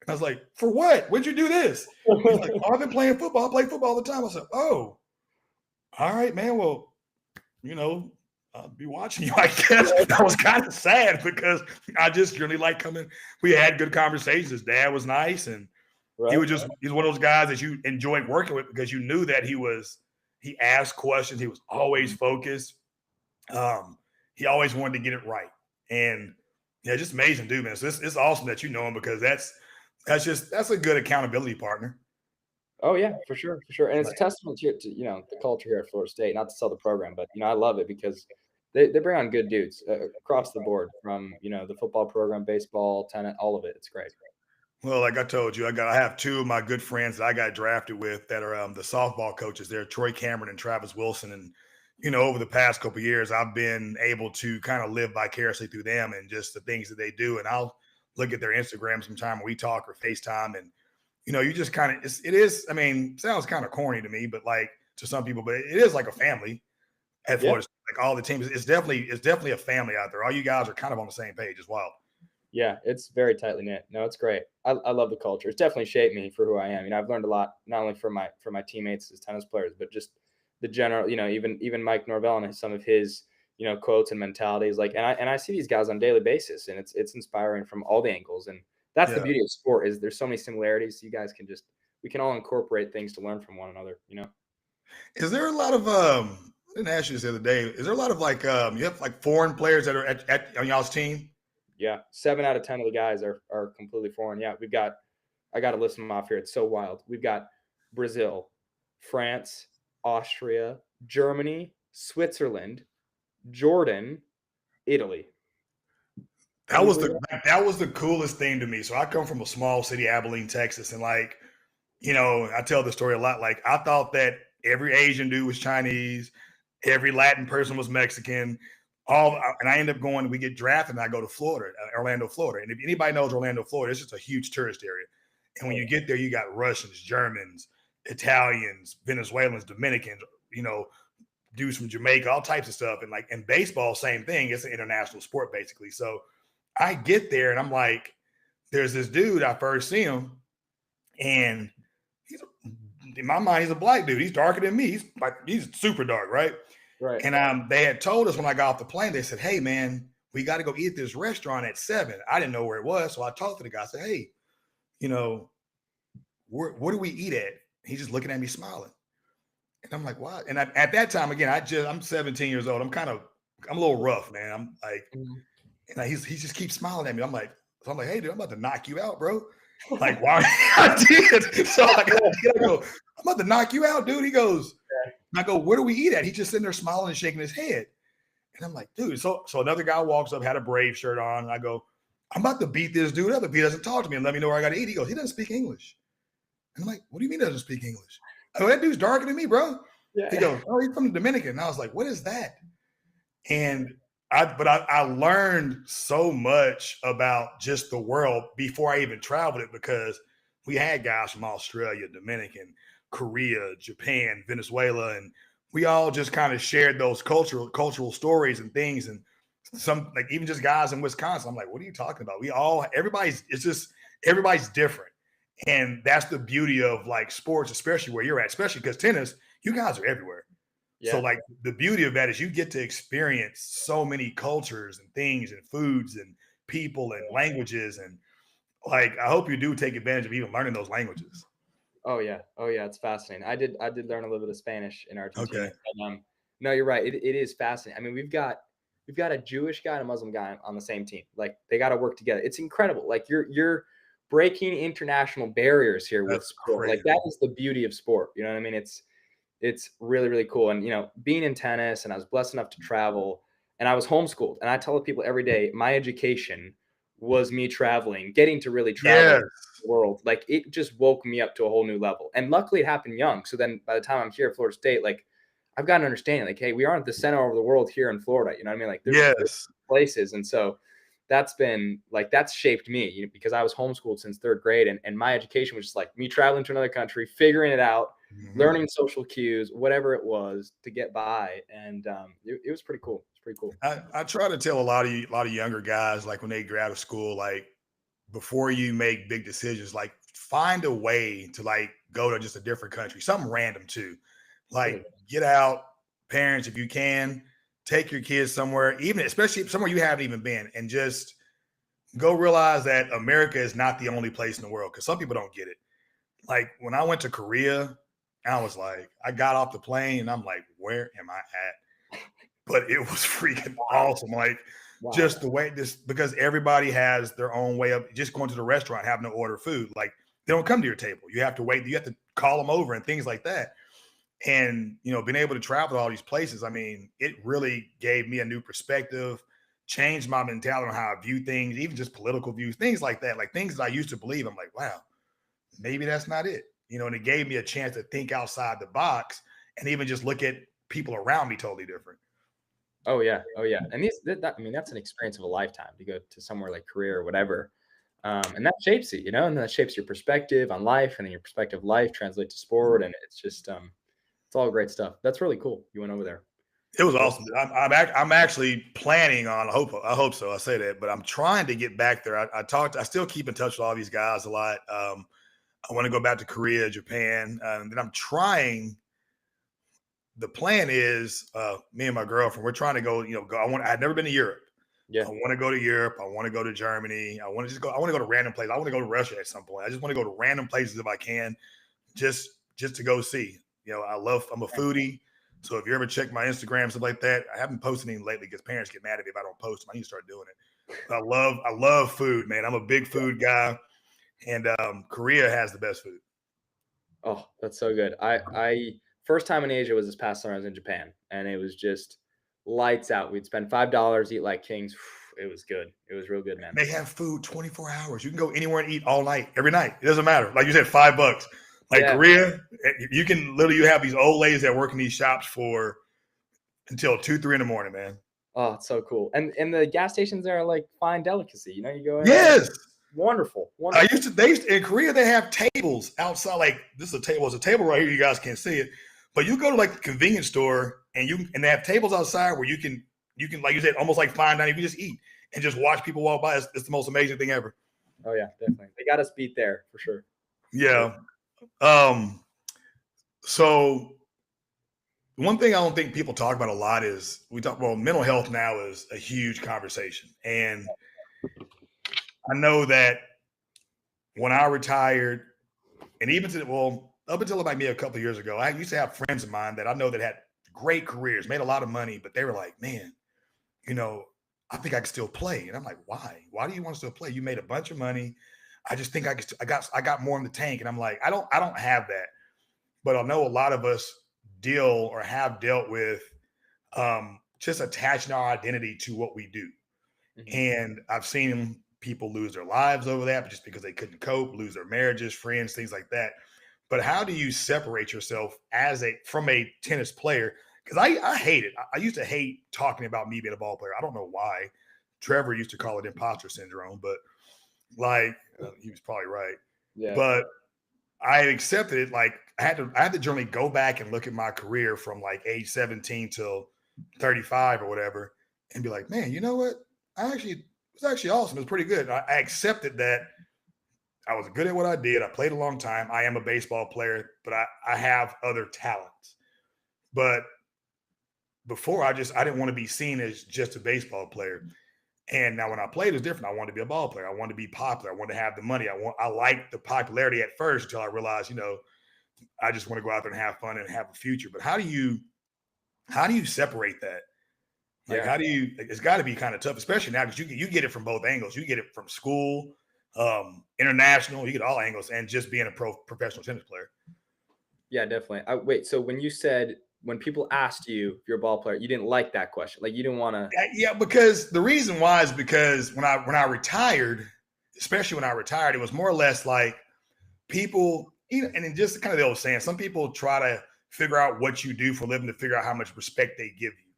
I was like, for what? When'd you do this? He's like, oh, I've been playing football. I play football all the time. I said, oh, all right, man. Well, I'll be watching you, I guess. That was kind of sad because I just really like coming. We had good conversations. His dad was nice, and he's one of those guys that you enjoyed working with because you knew that he asked questions. He was always focused. He always wanted to get it right. And just amazing dude, man. So it's awesome that you know him, because that's a good accountability partner. Oh yeah, for sure. And it's a testament to the culture here at Florida State. Not to sell the program, but I love it because they bring on good dudes across the board, from the football program, baseball, tennis, all of it. It's great. Well, like I told you, I have two of my good friends that I got drafted with that are the softball coaches there, Troy Cameron and Travis Wilson. And over the past couple of years, I've been able to kind of live vicariously through them and just the things that they do. And I'll look at their Instagram sometime when we talk or FaceTime, and you just kind of, it is, I mean, sounds kind of corny to me, but like to some people, but it is like a family at Florida. Like all the teams, it's definitely a family out there. All you guys are kind of on the same page as well. Yeah, it's very tightly knit. No, it's great. I love the culture. It's definitely shaped me for who I am. I've learned a lot, not only from my teammates as tennis players, but just the general, even Mike Norvell and some of his, quotes and mentalities. Like, and I see these guys on a daily basis, and it's inspiring from all the angles. And that's the beauty of sport, is there's so many similarities. So you guys we can all incorporate things to learn from one another, Is there a lot of I didn't ask you this the other day. Is there a lot of like you have like foreign players that are on y'all's team? Yeah, 7 out of 10 of the guys are completely foreign. Yeah, I got to list them off here. It's so wild. We've got Brazil, France, Austria, Germany, Switzerland, Jordan, Italy. That was Believe the coolest thing to me. So I come from a small city, Abilene, Texas, and like, I tell the story a lot. Like I thought that every Asian dude was Chinese, every Latin person was Mexican. And I end up going. We get drafted, and I go to Florida, Orlando, Florida. And if anybody knows Orlando, Florida, it's just a huge tourist area. And when you get there, you got Russians, Germans, Italians, Venezuelans, Dominicans, you know, dudes from Jamaica, all types of stuff. And like in baseball, same thing. It's an international sport basically. So I get there and I'm like, there's this dude, I first see him, and in my mind, he's a black dude. He's darker than me. He's super dark, right? Right. And they had told us when I got off the plane, they said, "Hey, man, we got to go eat at this restaurant at 7." I didn't know where it was, so I talked to the guy. I said, "Hey, what do we eat at?" He's just looking at me smiling, and I'm like, "What?" And at that time, again, I'm 17 years old. I'm a little rough, man. I'm like, Mhm. and he just keeps smiling at me. I'm like, "Hey, dude, I'm about to knock you out, bro." Like, why? I did. So I go, "I'm about to knock you out, dude." He goes, and I go, "Where do we eat at?" He's just sitting there smiling and shaking his head. And I'm like, dude. So another guy walks up, had a Brave shirt on. And I go, "I'm about to beat this dude up if he doesn't talk to me and let me know where I got to eat." He goes, "He doesn't speak English." And I'm like, "What do you mean he doesn't speak English?" I go, "That dude's darker than me, bro." He Yeah. goes, "Oh, he's from the Dominican." And I was like, "What is that?" And I learned so much about just the world before I even traveled it, because we had guys from Australia, Dominican, Korea, Japan, Venezuela, and we all just kind of shared those cultural stories and things. And some, like, even just guys in Wisconsin, I'm like, "What are you talking about?" Everybody's different. And that's the beauty of like sports, especially where you're at, especially because tennis, you guys are everywhere. So Yeah. like the beauty of that is you get to experience so many cultures and things and foods and people and languages. And like, I hope you do take advantage of even learning those languages. Oh yeah. Oh yeah. It's fascinating. I did learn a little bit of Spanish in Argentina. Okay. But, no, you're right. It is fascinating. I mean, we've got a Jewish guy and a Muslim guy on the same team. Like they got to work together. It's incredible. Like you're breaking international barriers here with That's sport. Like crazy. that is the beauty of sport. You know what I mean? It's really really cool. And being in tennis, and I was blessed enough to travel, and I was homeschooled. And I tell people every day, my education was me traveling, getting to really travel Yes. the world. Like it just woke me up to a whole new level. And luckily it happened young. So then by the time I'm here at Florida State, like I've got an understanding, like, hey, we aren't the center of the world here in Florida. You know what I mean? Like there's Yes. places. And so that's shaped me, because I was homeschooled since third grade, and my education was just like me traveling to another country, figuring it out, Mhm. learning social cues, whatever it was to get by. And it was pretty cool. It's pretty cool. I try to tell a lot of younger guys, like when they get out of school, like before you make big decisions, like find a way to like go to just a different country, something random too. Like Really. get out, parents, if you can, take your kids somewhere, even especially somewhere you haven't even been, and just go realize that America is not the only place in the world, because some people don't get it. Like when I went to Korea, I was like, I got off the plane and I'm like, where am I at? But it was freaking Wow. awesome. Like Wow. just the way this, because everybody has their own way of just going to the restaurant, having to order food. Like they don't come to your table. You have to wait. You have to call them over and things like that. And being able to travel to all these places, I mean, it really gave me a new perspective, changed my mentality on how I view things, even just political views, things like that. Like things that I used to believe, I'm like, wow, maybe that's not it. And it gave me a chance to think outside the box and even just look at people around me totally different. Oh yeah. Oh yeah. And I mean, that's an experience of a lifetime to go to somewhere like Korea or whatever. And that shapes you, and that shapes your perspective on life, and then your perspective of life translates to sport. And it's just, it's all great stuff. That's really cool. You went over there. It was Well, awesome. I'm actually planning on. I hope so. I say that, but I'm trying to get back there. I still keep in touch with all these guys a lot. I want to go back to Korea, Japan, and then I'm trying. The plan is me and my girlfriend. We're trying to go. Go. I've never been to Europe. yeah. I want to go to Europe. I want to go to Germany. I want to just go. I want to go to random places. I want to go to Russia at some point. I just want to go to random places if I can, just to go see. I'm a foodie. So if you ever check my Instagram, stuff like that, I haven't posted anything lately because parents get mad at me if I don't post them. I need to start doing it. But I love food, man. I'm a big food guy, and Korea has the best food. Oh, that's so good. I first time in Asia was this past summer. I was in Japan, and it was just lights out. We'd spend $5, eat like kings. It was good. It was real good, man. They have food 24 hours. You can go anywhere and eat all night, every night. It doesn't matter. Like you said, $5. Like Korea, you can literally have these old ladies that work in these shops for until 2, 3 in the morning, man. Oh, it's so cool. And the gas stations there are like fine delicacy. You go in. Yes. Wonderful. In Korea, they have tables outside. Like this is a table. It's a table right here. You guys can't see it. But you go to like the convenience store and they have tables outside where you can, like you said, almost like fine dining. You can just eat and just watch people walk by. It's the most amazing thing ever. Oh yeah, definitely. They got us beat there for sure. Yeah. So one thing I don't think people talk about a lot is mental health now is a huge conversation. And I know that when I retired, and even up until about me a couple of years ago, I used to have friends of mine that I know that had great careers, made a lot of money, but they were like, man, I think I can still play. And I'm like, why? Why do you want to still play? You made a bunch of money. I just think I got more in the tank. And I'm like, I don't have that. But I know a lot of us deal or have dealt with just attaching our identity to what we do. Mm-hmm. And I've seen people lose their lives over that just because they couldn't cope, lose their marriages, friends, things like that. But how do you separate yourself from a tennis player? Because I hate it. I used to hate talking about me being a ball player. I don't know why. Trevor used to call it imposter syndrome, but he was probably right. Yeah. But I accepted it. Like I had to generally go back and look at my career from like age 17 till 35 or whatever, and be like, man, you know what? It was actually awesome. It was pretty good. I accepted that I was good at what I did. I played a long time. I am a baseball player, but I have other talents. But before I didn't want to be seen as just a baseball player. And now when I played, it was different. I wanted to be a ball player. I wanted to be popular. I wanted to have the money. I liked the popularity at first until I realized, I just want to go out there and have fun and have a future. But how do you separate that? Like, it's got to be kind of tough, especially now because you get it from both angles. You get it from school, international, you get all angles, and just being a professional tennis player. Yeah, definitely. Wait, so when people asked you if you're a ball player, you didn't like that question. Like you didn't want to. Yeah, because the reason why is because when I retired, especially when I retired, it was more or less like people, and then just kind of the old saying, some people try to figure out what you do for a living to figure out how much respect they give you.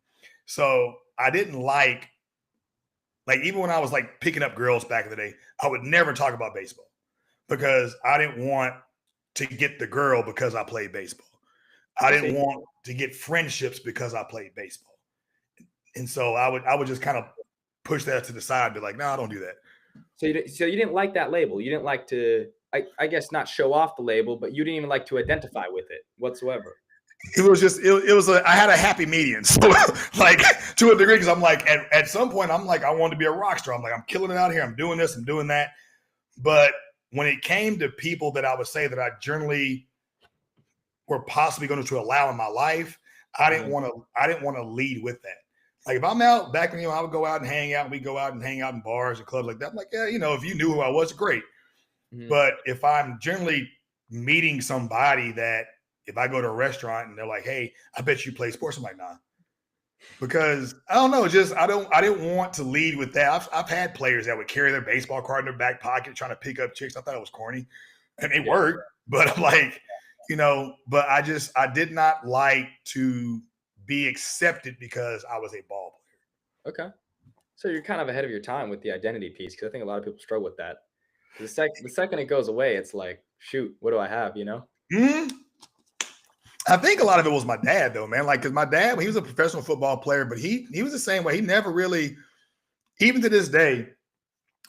So I didn't like even when I was like picking up girls back in the day, I would never talk about baseball because I didn't want to get the girl because I played baseball. I didn't want to get friendships because I played baseball. And so I would just kind of push that to the side and be like, no, I don't do that. So you didn't like that label. You didn't like to, I guess, not show off the label, but you didn't even like to identify with it whatsoever. It was just, I had a happy median. So like to a degree, because I'm like, at some point, I'm like, I wanted to be a rock star. I'm like, I'm killing it out here. I'm doing this, I'm doing that. But when it came to people that I would say that I generally were possibly going to allow in my life, I didn't want to lead with that. Like if I'm out back when, I would go out and hang out, and we go out and hang out in bars and clubs like that. I'm like, yeah, if you knew who I was, great. Mm-hmm. But if I'm generally meeting somebody that if I go to a restaurant and they're like, hey, I bet you play sports, I'm like, nah. Because I don't know, I didn't want to lead with that. I've had players that would carry their baseball card in their back pocket trying to pick up chicks. I thought it was corny. And it worked, but I'm like, but I did not like to be accepted because I was a ball player. Okay. So you're kind of ahead of your time with the identity piece, because I think a lot of people struggle with that. The second it goes away, it's like, shoot, what do I have, Mm-hmm. I think a lot of it was my dad, though, man. Like, because my dad, he was a professional football player, but he was the same way. He never really, even to this day,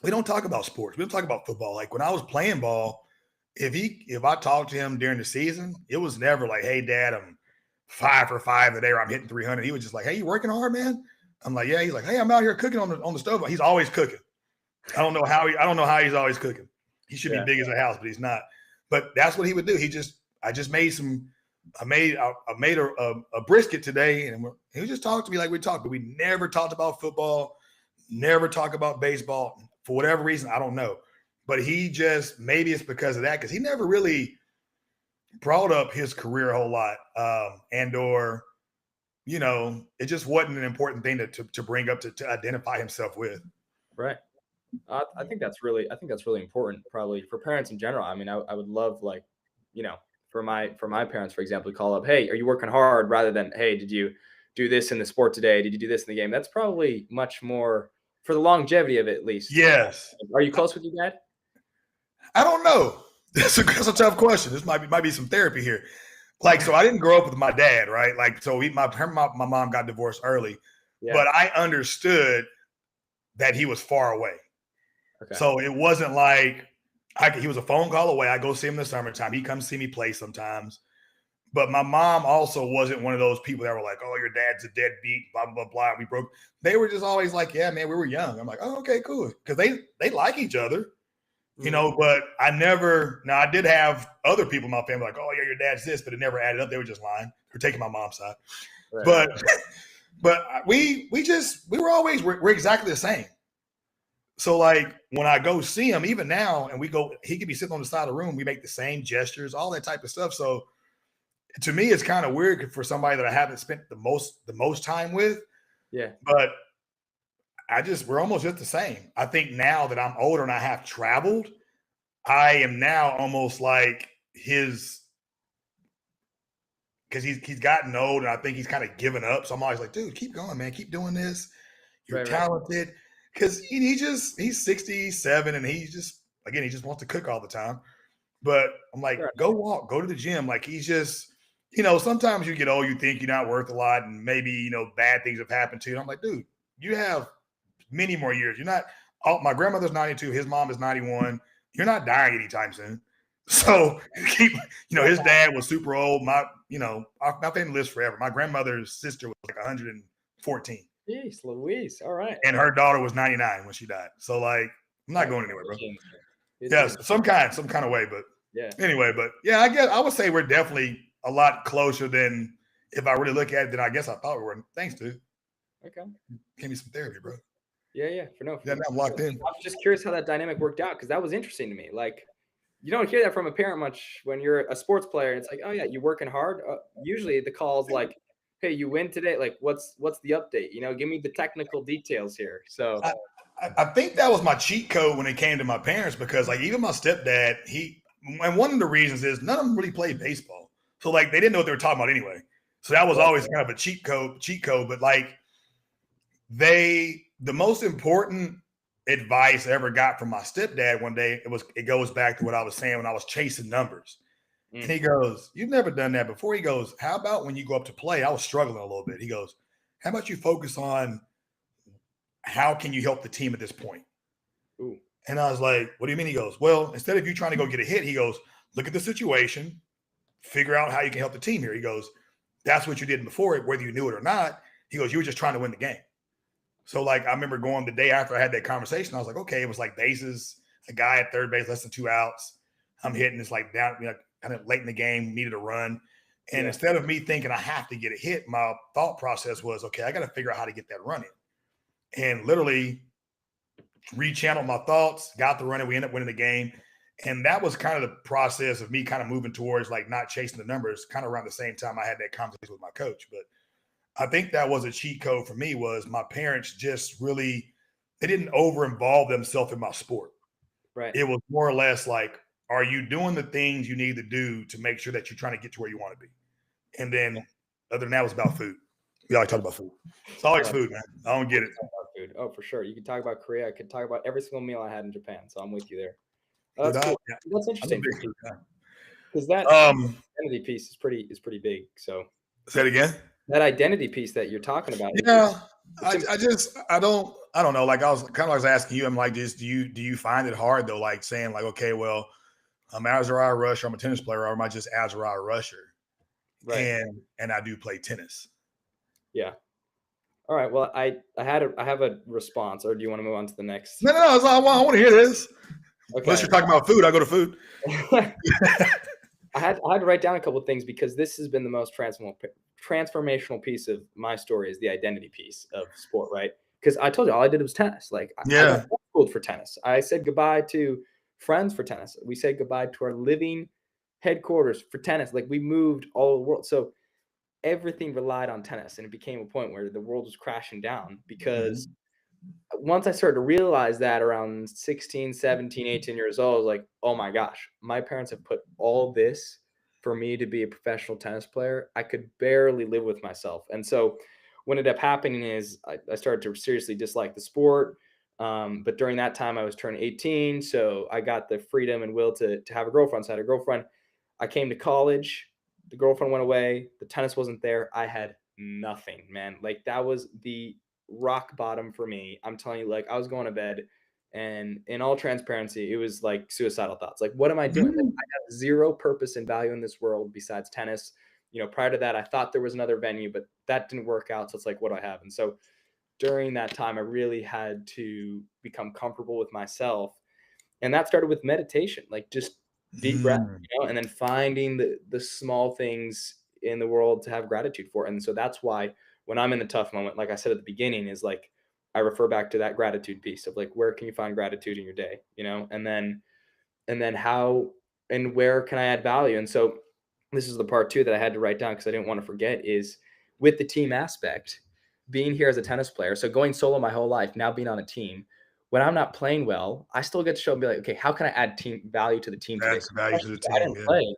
we don't talk about sports. We don't talk about football. Like when I was playing ball, if I talked to him during the season, it was never like, hey, Dad, I'm 5 for 5 today, or I'm hitting 300. He was just like, hey, you working hard, man? I'm like, yeah. He's like, hey, I'm out here cooking on the stove. He's always cooking. I don't know how he's always cooking. He should be big as a house, but he's not. But that's what he would do. I just made some I made a brisket today, and he was just talking to me like we talked, but we never talked about football, never talked about baseball for whatever reason. I don't know, but he just, maybe it's because of that, because he never really brought up his career a whole lot, or it just wasn't an important thing to bring up to identify himself with. Right. I think that's really important, probably for parents in general. I mean, I would love, like, for my parents, for example, to call up, hey, are you working hard, rather than, hey, did you do this in the sport today? Did you do this in the game? That's probably much more for the longevity of it, at least. Yes. Are you close with your dad? I don't know. That's a tough question. This might be some therapy here. Like, so I didn't grow up with my dad, right? Like, so my mom got divorced early, but I understood that he was far away. Okay. So it wasn't like he was a phone call away. I go see him in the summertime. He comes see me play sometimes. But my mom also wasn't one of those people that were like, oh, your dad's a deadbeat, blah, blah, blah, blah. We broke. They were just always like, yeah, man, we were young. I'm like, oh, okay, cool. Because they like each other, but I did have other people in my family like, oh, yeah, your dad's this, but it never added up. They were just lying. They're taking my mom's side. Right. But we're exactly the same. So, like, when I go see him, even now, and he could be sitting on the side of the room, we make the same gestures, all that type of stuff. So, to me, it's kind of weird for somebody that I haven't spent the most time with. Yeah. But we're almost just the same. I think now that I'm older and I have traveled, I am now almost like his, because he's gotten old, and I think he's kind of given up. So I'm always like, dude, keep going, man. Keep doing this. You're talented. Right. Because he's 67, and he just wants to cook all the time. But I'm like, go walk, go to the gym. Like, he's just, sometimes you get old, you think you're not worth a lot, and maybe, bad things have happened to you. And I'm like, dude, you have many more years. You're not, my grandmother's 92, his mom is 91. You're not dying anytime soon. So his dad was super old. My family lives forever. My grandmother's sister was like 114. Jeez, Louise. All right. And her daughter was 99 when she died. So, like, I'm not going anywhere, bro. Yes, some kind of way, but anyway, but yeah, I would say we're definitely a lot closer than, if I really look at it, than I guess I thought we were. Thanks, dude. Okay. Give me some therapy, bro. Yeah. For I'm locked in. I was just curious how that dynamic worked out, because that was interesting to me. Like, you don't hear that from a parent much when you're a sports player. It's like, oh yeah, you working hard. Usually the call's like, hey, you win today. Like, what's the update? Give me the technical details here. So I think that was my cheat code when it came to my parents, because, like, even my stepdad, and one of the reasons is none of them really played baseball. So, like, they didn't know what they were talking about anyway. So that was always kind of a cheat code. But, like, the most important advice I ever got from my stepdad one day, it goes back to what I was saying when I was chasing numbers. And he goes, you've never done that before. He goes, how about when you go up to play? I was struggling a little bit. He goes, how about you focus on how can you help the team at this point? Ooh. And I was like, what do you mean? He goes, well, instead of you trying to go get a hit, he goes, look at the situation, figure out how you can help the team here. He goes, that's what you did before, whether you knew it or not. He goes, you were just trying to win the game. So, like, I remember going the day after I had that conversation, I was like, okay, it was like bases, a guy at third base, less than 2 outs. I'm hitting, it's like down, kind of late in the game, needed a run. And instead of me thinking I have to get a hit, my thought process was, okay, I got to figure out how to get that run in. And literally rechanneled my thoughts, got the run, and we ended up winning the game. And that was kind of the process of me kind of moving towards, like, not chasing the numbers, kind of around the same time I had that conversation with my coach. But I think that was a cheat code for me, was my parents just really, they didn't over-involve themselves in my sport. Right. It was more or less like, are you doing the things you need to do to make sure that you're trying to get to where you want to be? And then other than that, it was about food. We always talk about food. It's always food, man. I don't get it. Food. Oh, for sure. You can talk about Korea. I could talk about every single meal I had in Japan. So I'm with you there. That's cool. That's interesting. Because that identity piece is pretty big. So say it again. That identity piece that you're talking about. Yeah. I don't know. Like, I was asking you, I'm like, do you find it hard though? Like, saying like, okay, well, I'm Azariah Rusher, I'm a tennis player, or am I just Azariah Rusher? Right. And I do play tennis. Yeah. All right. Well, I have a response, or do you want to move on to the next? No. I want to hear this. Okay. Unless you're talking about food, I go to food. I had to write down a couple of things because this has been the most transformational piece of my story is the identity piece of sport, right? Because I told you all I did was tennis. Like I got Yeah. schooled for tennis. I said goodbye to friends for tennis. We said goodbye to our living headquarters for tennis. Like we moved all over the world. So everything relied on tennis. And it became a point where the world was crashing down because Mhm. once I started to realize that around 16, 17, 18 years old, I was like, oh my gosh, my parents have put all this for me to be a professional tennis player. I could barely live with myself. And so what ended up happening is I started to seriously dislike the sport. But during that time, I was turning 18. So I got the freedom and will to have a girlfriend. So I had a girlfriend. I came to college. The girlfriend went away. The tennis wasn't there. I had nothing, man. Like that was the rock bottom for me. I'm telling you, like I was going to bed and in all transparency, it was like suicidal thoughts. Like, what am I doing? Like, Mhm. I have zero purpose and value in this world besides tennis. Prior to that, I thought there was another venue, but that didn't work out. So it's like, what do I have? And so during that time, I really had to become comfortable with myself. And that started with meditation, like just deep breath, Mm. and then finding the small things in the world to have gratitude for. And so that's why when I'm in the tough moment, like I said at the beginning, is like I refer back to that gratitude piece of like where can you find gratitude in your day, and then how and where can I add value? And so this is the part too that I had to write down because I didn't want to forget is with the team aspect, being here as a tennis player. So going solo my whole life, now being on a team. When I'm not playing well, I still get to show and be like, okay, how can I add team value to the team today? Adds So value to the I team. didn't Yeah. play,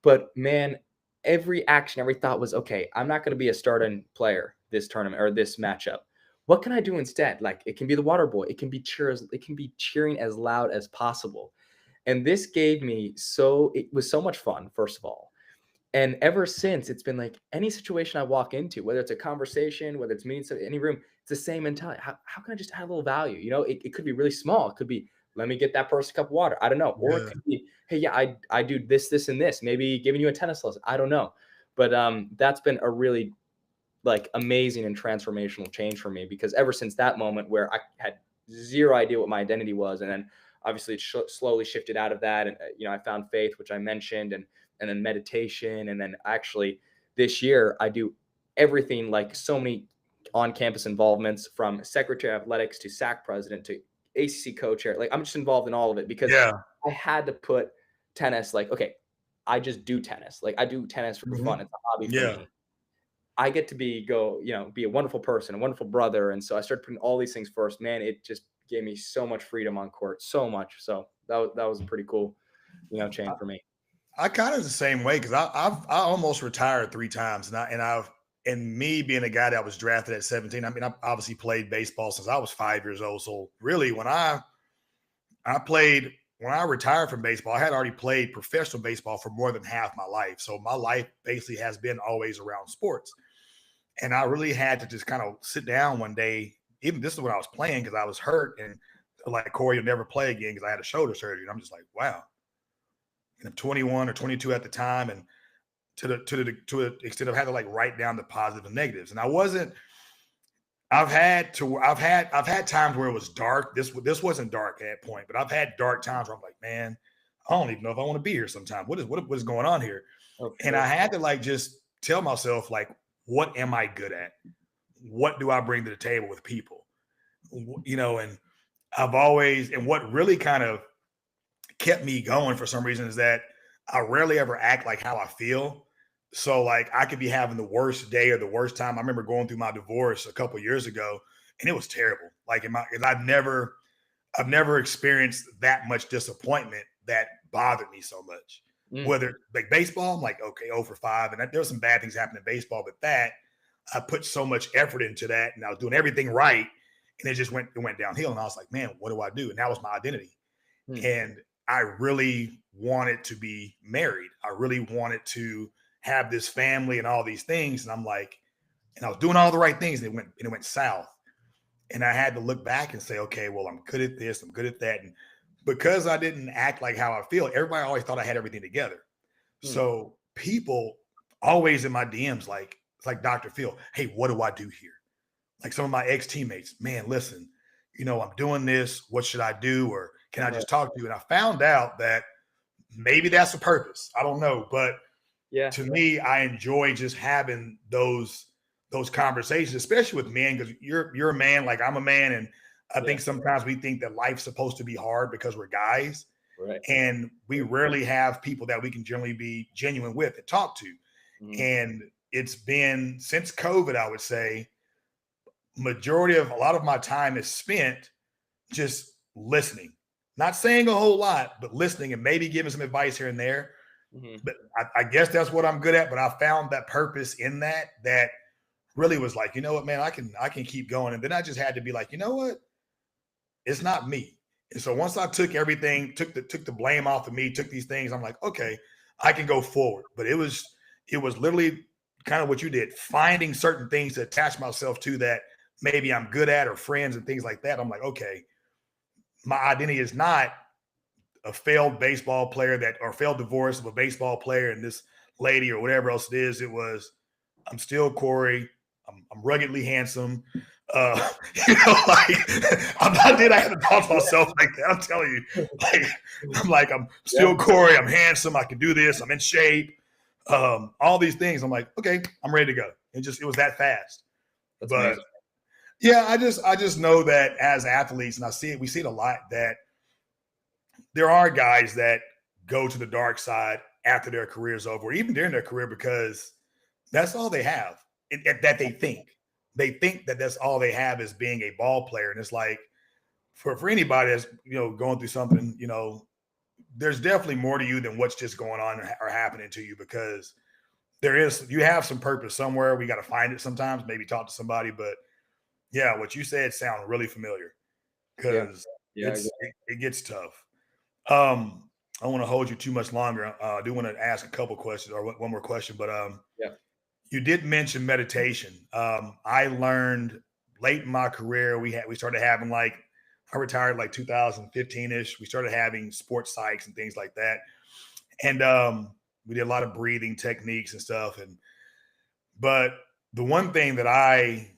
but man, every action, every thought was, okay, I'm not going to be a starting player this tournament or this matchup. What can I do instead? Like it can be the water boy. It can be cheering as loud as possible. And this gave me it was so much fun, first of all. And ever since, it's been like any situation I walk into, whether it's a conversation, whether it's meeting any room, it's the same mentality. How can I just add a little value? It could be really small. It could be, let me get that person a cup of water. I don't know. Or it Yeah. could be, hey, yeah, I do this, this, and this. Maybe giving you a tennis lesson. I don't know. But that's been a really like amazing and transformational change for me because ever since that moment where I had zero idea what my identity was, and then obviously it slowly shifted out of that, and I found faith, which I mentioned, and then meditation, and then actually this year I do everything like so many on-campus involvements from secretary of athletics to SAC president to ACC co-chair. Like I'm just involved in all of it because Yeah. I had to put tennis like okay, I just do tennis. Like I do tennis for fun. Mhm. It's a hobby for Yeah. me. I get to be a wonderful person, a wonderful brother. And so I started putting all these things first. Man, it just gave me so much freedom on court, so much. So that was a pretty cool, change for me. I kind of the same way because I almost retired 3 times, and me being a guy that was drafted at 17. I mean, I obviously played baseball since I was 5 years old. So really, when I retired from baseball, I had already played professional baseball for more than half my life. So my life basically has been always around sports, and I really had to just kind of sit down one day. Even this is when I was playing because I was hurt, and like Cory, you'll never play again because I had a shoulder surgery. And I'm just like, wow. And I'm 21 or 22 at the time, and to the extent of having to like write down the positives and negatives. And I wasn't. I've had times where it was dark. This wasn't dark at that point, but I've had dark times where I'm like, man, I don't even know if I want to be here. Sometimes what is going on here? Oh, for And I sure. had to like just tell myself like, what am I good at? What do I bring to the table with people? And what really kind of kept me going for some reason is that I rarely ever act like how I feel. So like I could be having the worst day or the worst time. I remember going through my divorce a couple years ago, and it was terrible. Like and I've never experienced that much disappointment that bothered me so much. Mm, Whether like baseball, I'm like okay, 0 for 5, and there was some bad things happening in baseball, but that I put so much effort into that, and I was doing everything right, and it went downhill. And I was like, man, what do I do? And that was my identity. mm, And I really wanted to be married. I really wanted to have this family and all these things. And I'm like, and I was doing all the right things, and it went south. And I had to look back and say, okay, well, I'm good at this, I'm good at that. And because I didn't act like how I feel, everybody always thought I had everything together. mm. So people always in my DMs, like, it's like Dr. Phil, hey, what do I do here? Like some of my ex teammates, man, listen, I'm doing this. What should I do? Or can I Right. just talk to you? And I found out that maybe that's the purpose. I don't know. But Yeah. to me, I enjoy just having those conversations, especially with men, because you're a man, like I'm a man, and I think sometimes we think that life's supposed to be hard because we're guys, Right. and we rarely have people that we can generally be genuine with and talk to. And it's been since COVID, I would say, a lot of my time is spent just listening, not saying a whole lot, but listening and maybe giving some advice here and there. But I guess that's what I'm good at. But I found that purpose in that really was like, you know what, man, I can keep going. And then I just had to be like, you know what, it's not me. And so once I took everything, took the blame off of me, took these things, I'm like, okay, I can go forward. But it was literally kind of what you did, finding certain things to attach myself to that maybe I'm good at, or friends and things like that. I'm like, okay, my identity is not a failed baseball player or failed divorce of a baseball player and this lady or whatever else it is. It was, I'm still Cory. I'm ruggedly handsome. Uh, I'm not did I have to talk to myself like that. I'm telling you, I'm still Cory. I'm handsome. I can do this. I'm in shape. All these things. I'm like, okay, I'm ready to go. It was that fast. That's amazing. Yeah, I just know that as athletes, and we see it a lot, that there are guys that go to the dark side after their career's over, or even during their career, because that's all they have. That they think that that's all they have is being a ball player. And it's like, for anybody that's going through something, there's definitely more to you than what's just going on or happening to you, because you have some purpose somewhere. We got to find it sometimes, maybe talk to somebody. But yeah, what you said sounds really familiar, because it gets tough. I don't want to hold you too much longer. I do want to ask a couple questions, or one more question, but you did mention meditation. I learned late in my career, we started having, like, I retired like 2015-ish. We started having sports psychs and things like that. And we did a lot of breathing techniques and stuff. But the one thing that I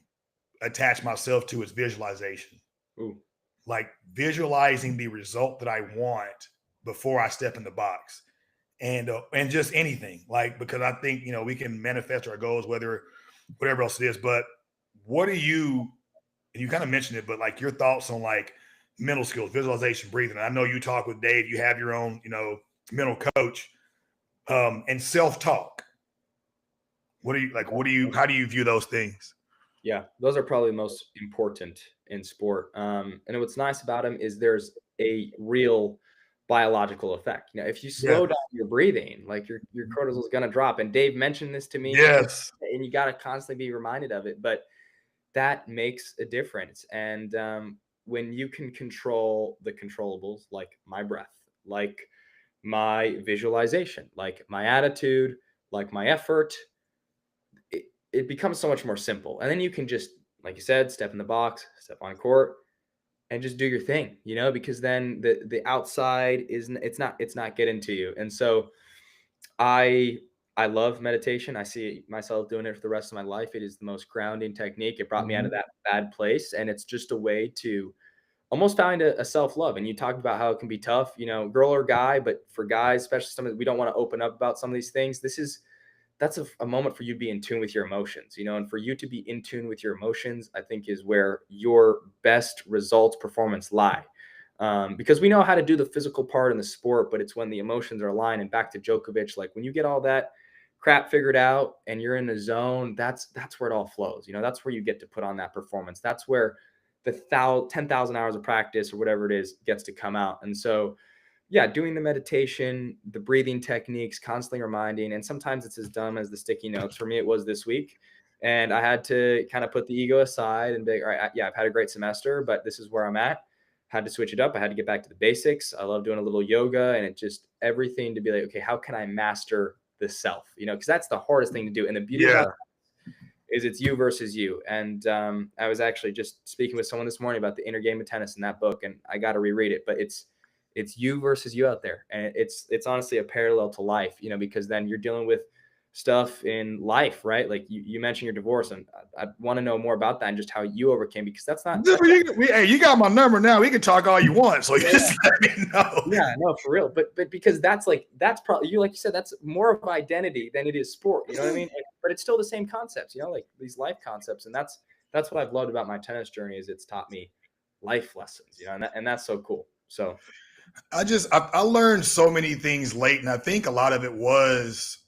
attach myself to is visualization. Ooh. Like visualizing the result that I want before I step in the box. And just anything, like, because I think, we can manifest our goals, whatever else it is. But what do you, and you kind of mentioned it, but like your thoughts on like mental skills, visualization, breathing. I know you talk with Dave, you have your own, mental coach, and self-talk. How do you view those things? Yeah, those are probably the most important in sport. And what's nice about them is there's a real biological effect. If you slow down your breathing, like your cortisol is going to drop. And Dave mentioned this to me. Yes. And you got to constantly be reminded of it. But that makes a difference. And when you can control the controllables, like my breath, like my visualization, like my attitude, like my effort, it becomes so much more simple. And then you can just, like you said, step in the box, step on court, and just do your thing, because then the outside it's not getting to you. And so I love meditation. I see myself doing it for the rest of my life. It is the most grounding technique. It brought me out of that bad place. And it's just a way to almost find a self-love. And you talked about how it can be tough, girl or guy, but for guys, especially we don't want to open up about some of these things. That's a moment for you to be in tune with your emotions, and for you to be in tune with your emotions, I think is where your best results performance lie. Because we know how to do the physical part in the sport, but it's when the emotions are aligned. And back to Djokovic, like when you get all that crap figured out and you're in the zone, that's where it all flows. That's where you get to put on that performance. That's where the 10,000 hours of practice or whatever it is gets to come out. And so, yeah, doing the meditation, the breathing techniques, constantly reminding, and sometimes it's as dumb as the sticky notes. For me, it was this week. And I had to kind of put the ego aside and be, all right, yeah, I've had a great semester, but this is where I'm at. Had to switch it up. I had to get back to the basics. I love doing a little yoga, and it just everything to be like, okay, how can I master the self? Because that's the hardest thing to do. And the beauty about it is it's you versus you. And I was actually just speaking with someone this morning about the inner game of tennis in that book, and I got to reread it, but it's you versus you out there. And it's honestly a parallel to life, because then you're dealing with stuff in life, right? Like you mentioned your divorce, and I want to know more about that and just how you overcame, because that's not. Hey, you got my number now. We can talk all you want, so you just let me know. Yeah, no, for real. But because that's probably, like you said, that's more of identity than it is sport. You know what I mean? But it's still the same concepts, like these life concepts, and that's what I've loved about my tennis journey, is it's taught me life lessons, and that's so cool. So I learned so many things late, and I think a lot of it was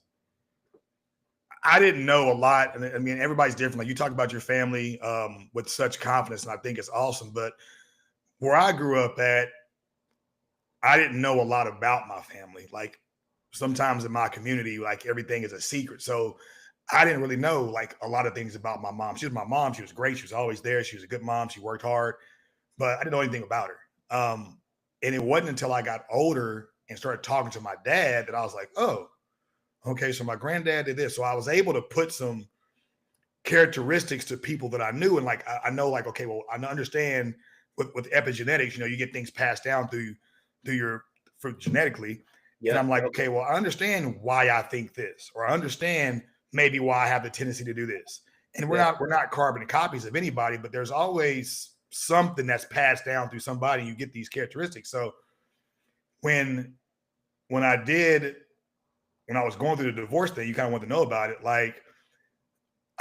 I didn't know a lot. And I mean, everybody's different. Like you talk about your family with such confidence, and I think it's awesome. But where I grew up at, I didn't know a lot about my family. Like sometimes in my community, like everything is a secret. So I didn't really know like a lot of things about my mom. She was my mom. She was great. She was always there. She was a good mom. She worked hard, but I didn't know anything about her. And it wasn't until I got older and started talking to my dad that I was like, oh, okay, so my granddad did this. So I was able to put some characteristics to people that I knew. And like, I know like, okay, well, I understand with epigenetics, you get things passed down through for genetically. Yeah. And I'm like, okay, well, I understand why I think this, or I understand maybe why I have the tendency to do this. And we're not carbon copies of anybody, but there's always something that's passed down through somebody, and you get these characteristics. So when I was going through the divorce thing, you kind of want to know about it. Like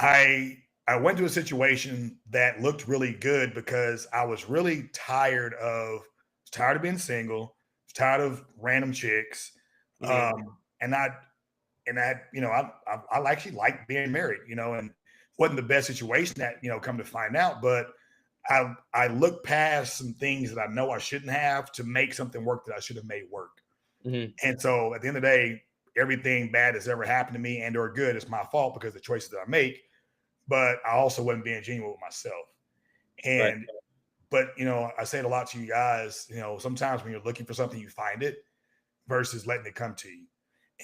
I went to a situation that looked really good because I was really tired of being single, tired of random chicks. Mm-hmm. And I actually liked being married, and wasn't the best situation that, come to find out, but I looked past some things that I know I shouldn't have to make something work that I should have made work. Mm-hmm. And so at the end of the day, everything bad that's ever happened to me and or good is my fault because of the choices that I make. But I also wasn't being genuine with myself. And, but, I say it a lot to you guys, sometimes when you're looking for something, you find it versus letting it come to you.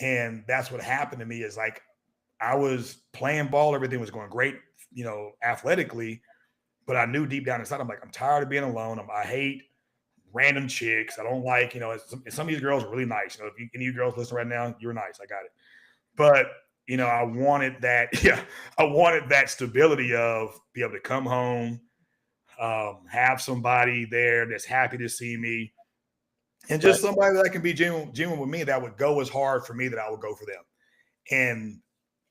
And that's what happened to me is like, I was playing ball. Everything was going great, athletically, but I knew deep down inside, I'm like, I'm tired of being alone. I hate random chicks. I don't like, some of these girls are really nice. If any of you girls listen right now, you're nice. I got it. But, I wanted that. Yeah. I wanted that stability of be able to come home, have somebody there that's happy to see me, and just somebody that can be genuine with me, that would go as hard for me that I would go for them. And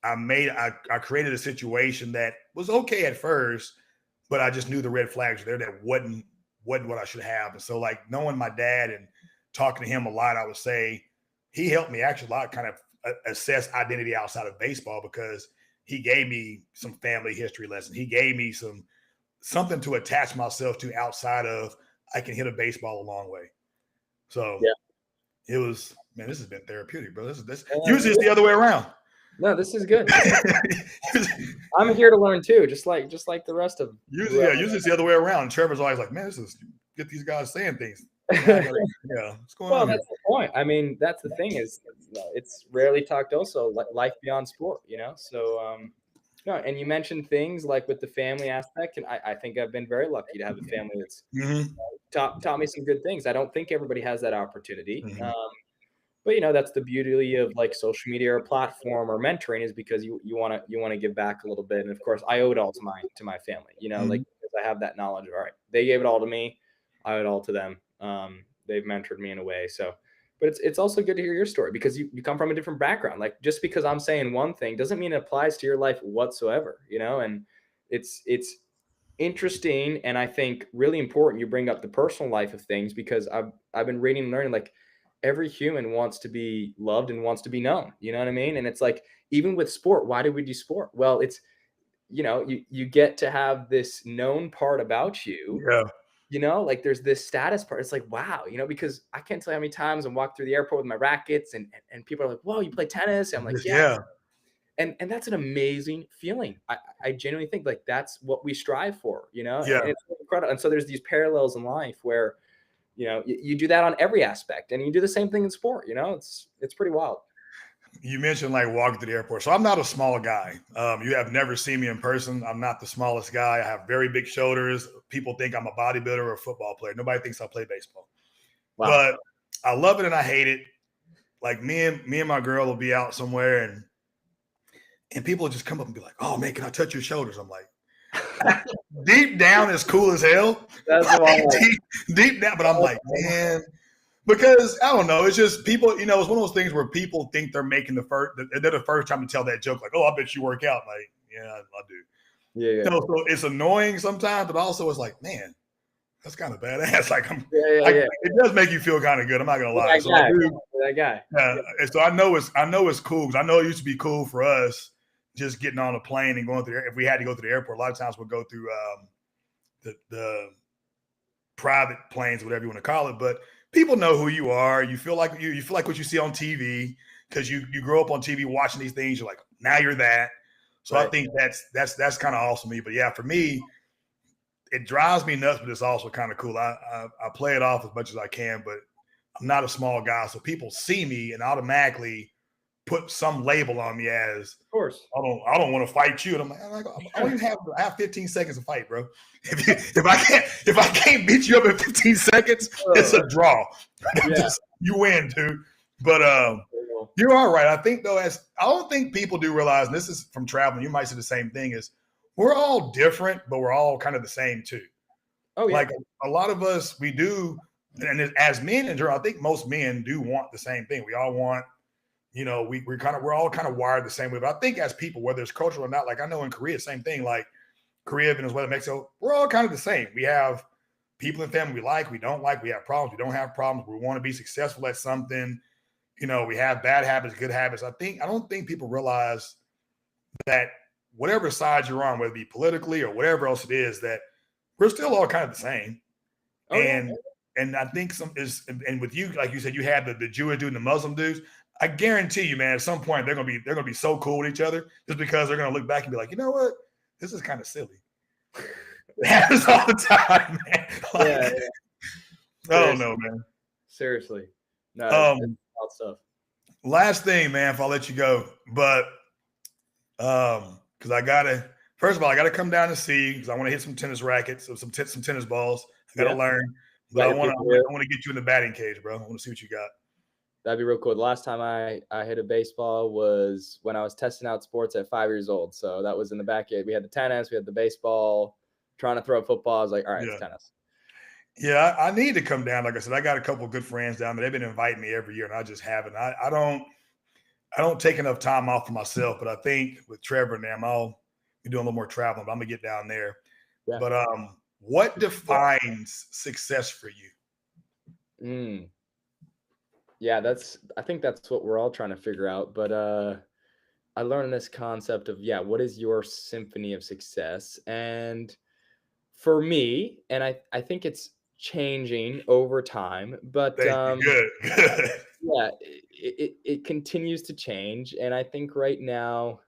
I created a situation that was okay at first, but I just knew the red flags were there that wasn't what I should have. And so like knowing my dad and talking to him a lot, I would say he helped me actually a lot kind of assess identity outside of baseball, because he gave me some family history lessons. He gave me something to attach myself to outside of I can hit a baseball a long way. So it was, man, this has been therapeutic, bro. This usually it's the other way around. No, this is good. I'm here to learn too, just like the rest of. Usually it's the other way around. And Trevor's always like, man, get these guys saying things. Yeah, what's going on? That's the point. I mean, that's the thing is, it's rarely talked also, like life beyond sport, So, no, and you mentioned things like with the family aspect, and I think I've been very lucky to have a family that's taught me some good things. I don't think everybody has that opportunity. Mm-hmm. But that's the beauty of like social media or platform or mentoring, is because you want to give back a little bit. And of course, I owe it all to my family. Like because I have that knowledge of, all right, they gave it all to me, I owe it all to them. They've mentored me in a way. So, but it's also good to hear your story, because you come from a different background. Like just because I'm saying one thing doesn't mean it applies to your life whatsoever. And it's interesting, and I think really important you bring up the personal life of things, because I've been reading and learning, like every human wants to be loved and wants to be known. You know what I mean? And it's like, even with sport, why do we do sport? Well, it's, you get to have this known part about you. Yeah. Like there's this status part. It's like, wow, because I can't tell you how many times I walk through the airport with my rackets and people are like, whoa, you play tennis? And I'm like, yeah. And that's an amazing feeling. I genuinely think like that's what we strive for, Yeah. And it's incredible. And so there's these parallels in life where, you do that on every aspect, and you do the same thing in sport. It's pretty wild. You mentioned like walking to the airport. So I'm not a small guy. You have never seen me in person. I'm not the smallest guy. I have very big shoulders. People think I'm a bodybuilder or a football player. Nobody thinks I play baseball. Wow. But I love it and I hate it. Like me and my girl will be out somewhere, and and people just come up and be like, "Oh man, can I touch your shoulders?" I'm like, deep down, it's cool as hell. That's deep down, but I'm like, man, because I don't know. It's just people, you know, it's one of those things where people think they're making they're the first time to tell that joke, like, "Oh, I bet you work out." Like, yeah, I do. Yeah. You know, so it's annoying sometimes, but also it's like, man, that's kind of badass. Like, it does make you feel kind of good. I'm not gonna lie. So I do. That guy. And so I know it's cool because I know it used to be cool for us just getting on a plane and going through. If we had to go through the airport, a lot of times we'll go through the private planes, whatever you want to call it. But people know who you are. You feel like you feel like what you see on TV because you grow up on TV watching these things. You're like, now you're that. So I think that's kind of awesome to me. But yeah, for me, it drives me nuts, but it's also kind of cool. I play it off as much as I can, but I'm not a small guy, so people see me and automatically put some label on me as, of course, I don't want to fight you. And I'm like, I don't even have 15 seconds to fight, bro. If I can't beat you up in 15 seconds, it's a draw. Yeah. You win, dude. But you're all right. I think though, I don't think people do realize, and this is from traveling, you might say the same thing, is we're all different, but we're all kind of the same too. Oh, yeah. Like a lot of us, we do, and as men in general, I think most men do want the same thing. We all want, you know, we're all kind of wired the same way. But I think as people, whether it's cultural or not, like I know in Korea, same thing. Like Korea, Venezuela, Mexico, we're all kind of the same. We have people in family we like, we don't like, we have problems, we don't have problems. We want to be successful at something. You know, we have bad habits, good habits. I don't think people realize that whatever side you're on, whether it be politically or whatever else it is, that we're still all kind of the same. Oh, and I think and with you, like you said, you had the Jewish dude and the Muslim dudes. I guarantee you, man, at some point they're gonna be so cool with each other just because they're gonna look back and be like, you know what, this is kind of silly. It happens all the time, man. Like, I don't know, man. Seriously, no, stuff. Last thing, man, if I'll let you go, but because I gotta come down and see because I want to hit some tennis rackets, some tennis balls. I gotta learn, but I want to get you in the batting cage, bro. I want to see what you got. That'd be real cool. The last time I hit a baseball was when I was testing out sports at 5 years old. So that was in the backyard. We had the tennis, we had the baseball, trying to throw a football. I was like, all right, it's tennis. Yeah, I need to come down. Like I said, I got a couple of good friends down there. They've been inviting me every year, and I just haven't. I don't take enough time off for myself, but I think with Trevor and them, I'll be doing a little more traveling, but I'm gonna get down there. Yeah. But what defines success for you? Yeah, I think that's what we're all trying to figure out. But I learned this concept of, what is your symphony of success? And for me, and I think it's changing over time, but good. Yeah, it continues to change. And I think right now,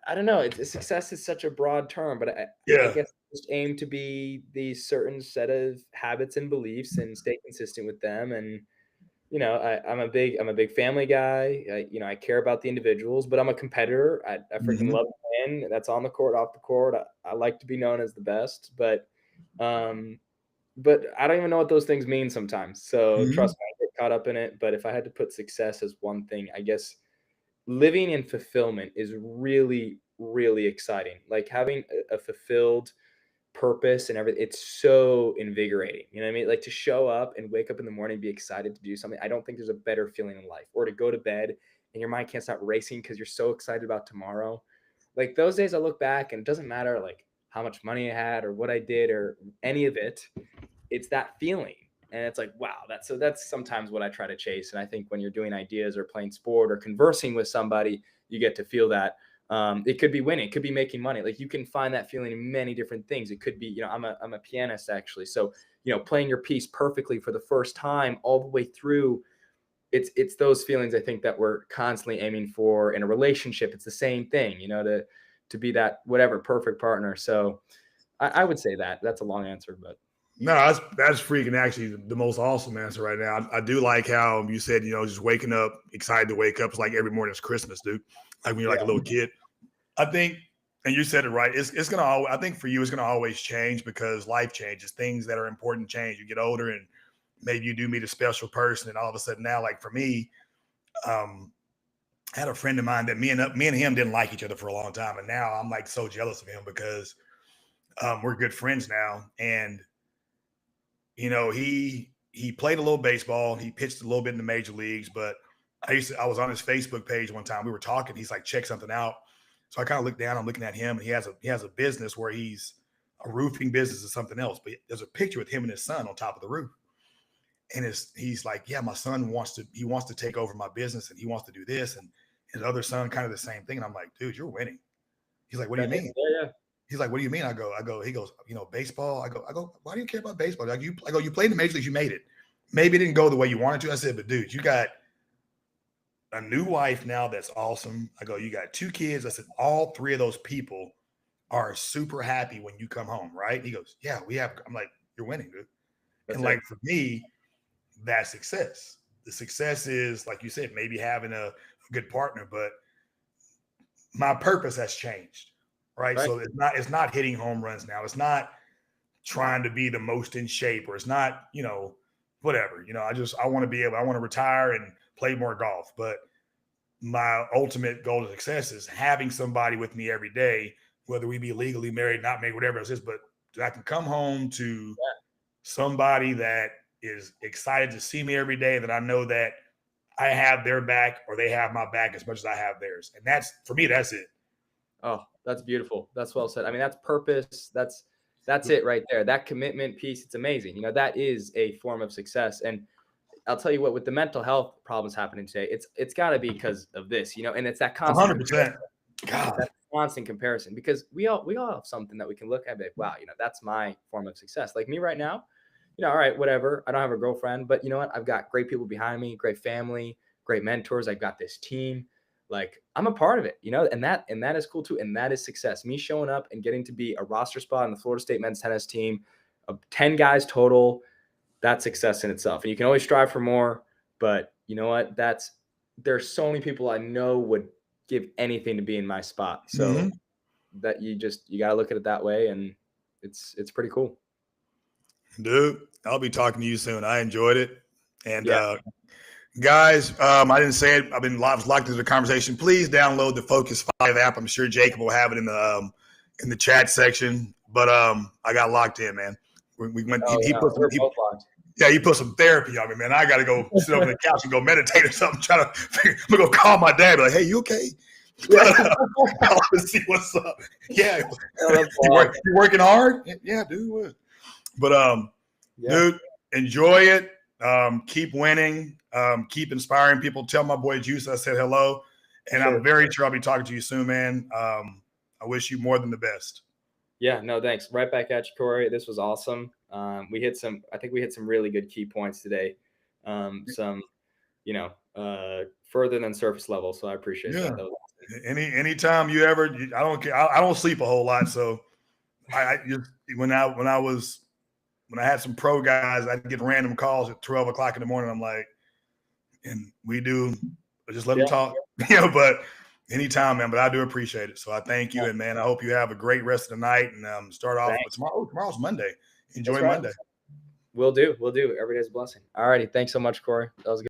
I don't know, success is such a broad term, but I guess just aim to be the certain set of habits and beliefs and stay consistent with them. And you know, I'm a big family guy. I care about the individuals, but I'm a competitor. I freaking love to win. That's on the court, off the court. I like to be known as the best, but I don't even know what those things mean sometimes. So trust me, I get caught up in it. But if I had to put success as one thing, I guess living in fulfillment is really, really exciting. Like having a fulfilled purpose and everything, it's so invigorating. You know what I mean? Like to show up and wake up in the morning and be excited to do something. I don't think there's a better feeling in life. Or to go to bed and your mind can't stop racing because you're so excited about tomorrow. Like those days I look back and it doesn't matter like how much money I had or what I did or any of it. It's that feeling. And it's like, wow, that's sometimes what I try to chase. And I think when you're doing ideas or playing sport or conversing with somebody, you get to feel that. It could be winning, it could be making money. Like you can find that feeling in many different things. It could be, I'm a pianist actually. So, playing your piece perfectly for the first time all the way through. It's those feelings I think that we're constantly aiming for in a relationship. It's the same thing, to be that whatever perfect partner. So I would say that's a long answer, but. No, that's freaking actually the most awesome answer right now. I do like how you said, just waking up, excited to wake up. It's like every morning is Christmas, dude. Like when you're like a little kid. I think, and you said it right, it's going to always, I think for you, it's going to always change because life changes. Things that are important change. You get older and maybe you do meet a special person and all of a sudden now, like for me, I had a friend of mine that me and him didn't like each other for a long time, and now I'm like so jealous of him because we're good friends now. And he played a little baseball, he pitched a little bit in the major leagues, but I was on his Facebook page one time. We were talking. He's like, check something out. So I kind of looked down. I'm looking at him, and he has a business where he's a roofing business or something else. But there's a picture with him and his son on top of the roof. And he's like, yeah, my son wants to take over my business, and he wants to do this, and his other son kind of the same thing. And I'm like, dude, you're winning. He's like, what do you mean? Yeah. He's like, what do you mean? I go, he goes, baseball. I go, why do you care about baseball? I go, you played in the major leagues, you made it. Maybe it didn't go the way you wanted to. I said, but dude, you got a new wife now. That's awesome. I go, you got 2 kids. I said, all 3 of those people are super happy when you come home, right? He goes, yeah, we have. I'm like, you're winning, dude. That's and like for me, that's success. The success is, like you said, maybe having a good partner, but my purpose has changed, right? So it's not hitting home runs now. It's not trying to be the most in shape, or it's not, whatever. I want to retire and play more golf. But my ultimate goal to success is having somebody with me every day, whether we be legally married, not married, whatever it is, but I can come home to somebody that is excited to see me every day, that I know that I have their back or they have my back as much as I have theirs. And that's, for me, that's it. Oh, that's beautiful. That's well said. I mean, that's purpose. That's it right there. That commitment piece, it's amazing. That is a form of success. And I'll tell you what, with the mental health problems happening today, it's got to be because of this, and it's that constant 100%. God. That constant comparison, because we all have something that we can look at and be like, wow, that's my form of success. Like me right now, all right, whatever. I don't have a girlfriend, but you know what? I've got great people behind me, great family, great mentors. I've got this team. Like I'm a part of it, and that is cool too. And that is success. Me showing up and getting to be a roster spot on the Florida State men's tennis team of 10 guys total. That's success in itself. And you can always strive for more, but you know what? There's so many people I know would give anything to be in my spot. So that you got to look at it that way. And it's pretty cool. Dude, I'll be talking to you soon. I enjoyed it. And guys, I didn't say it. I've been locked into the conversation. Please download the Focus 5 app. I'm sure Jacob will have it in the chat section. But I got locked in, man. We went. He put some therapy on me, man. I got to go sit on the couch and go meditate or something. I'm gonna go call my dad. Be like, hey, you okay? I want to see what's up. Yeah, you working hard? Yeah, dude. But dude, enjoy it. Keep winning. Keep inspiring people. Tell my boy Juice I said hello, and I'm very sure I'll be talking to you soon, man. I wish you more than the best. Yeah, no, thanks. Right back at you, Cory. This was awesome. I think we hit some really good key points today. Some, further than surface level. So I appreciate that. That was awesome. Anytime you ever, I don't care. I don't sleep a whole lot. So when I had some pro guys, I'd get random calls at 12 o'clock in the morning. I'm like, and we do just let them talk, but anytime, man. But I do appreciate it. So I thank you. And man, I hope you have a great rest of the night and start off with tomorrow. Tomorrow's Monday. Enjoy Monday. We'll do. Every day's a blessing. All righty. Thanks so much, Cory. That was good.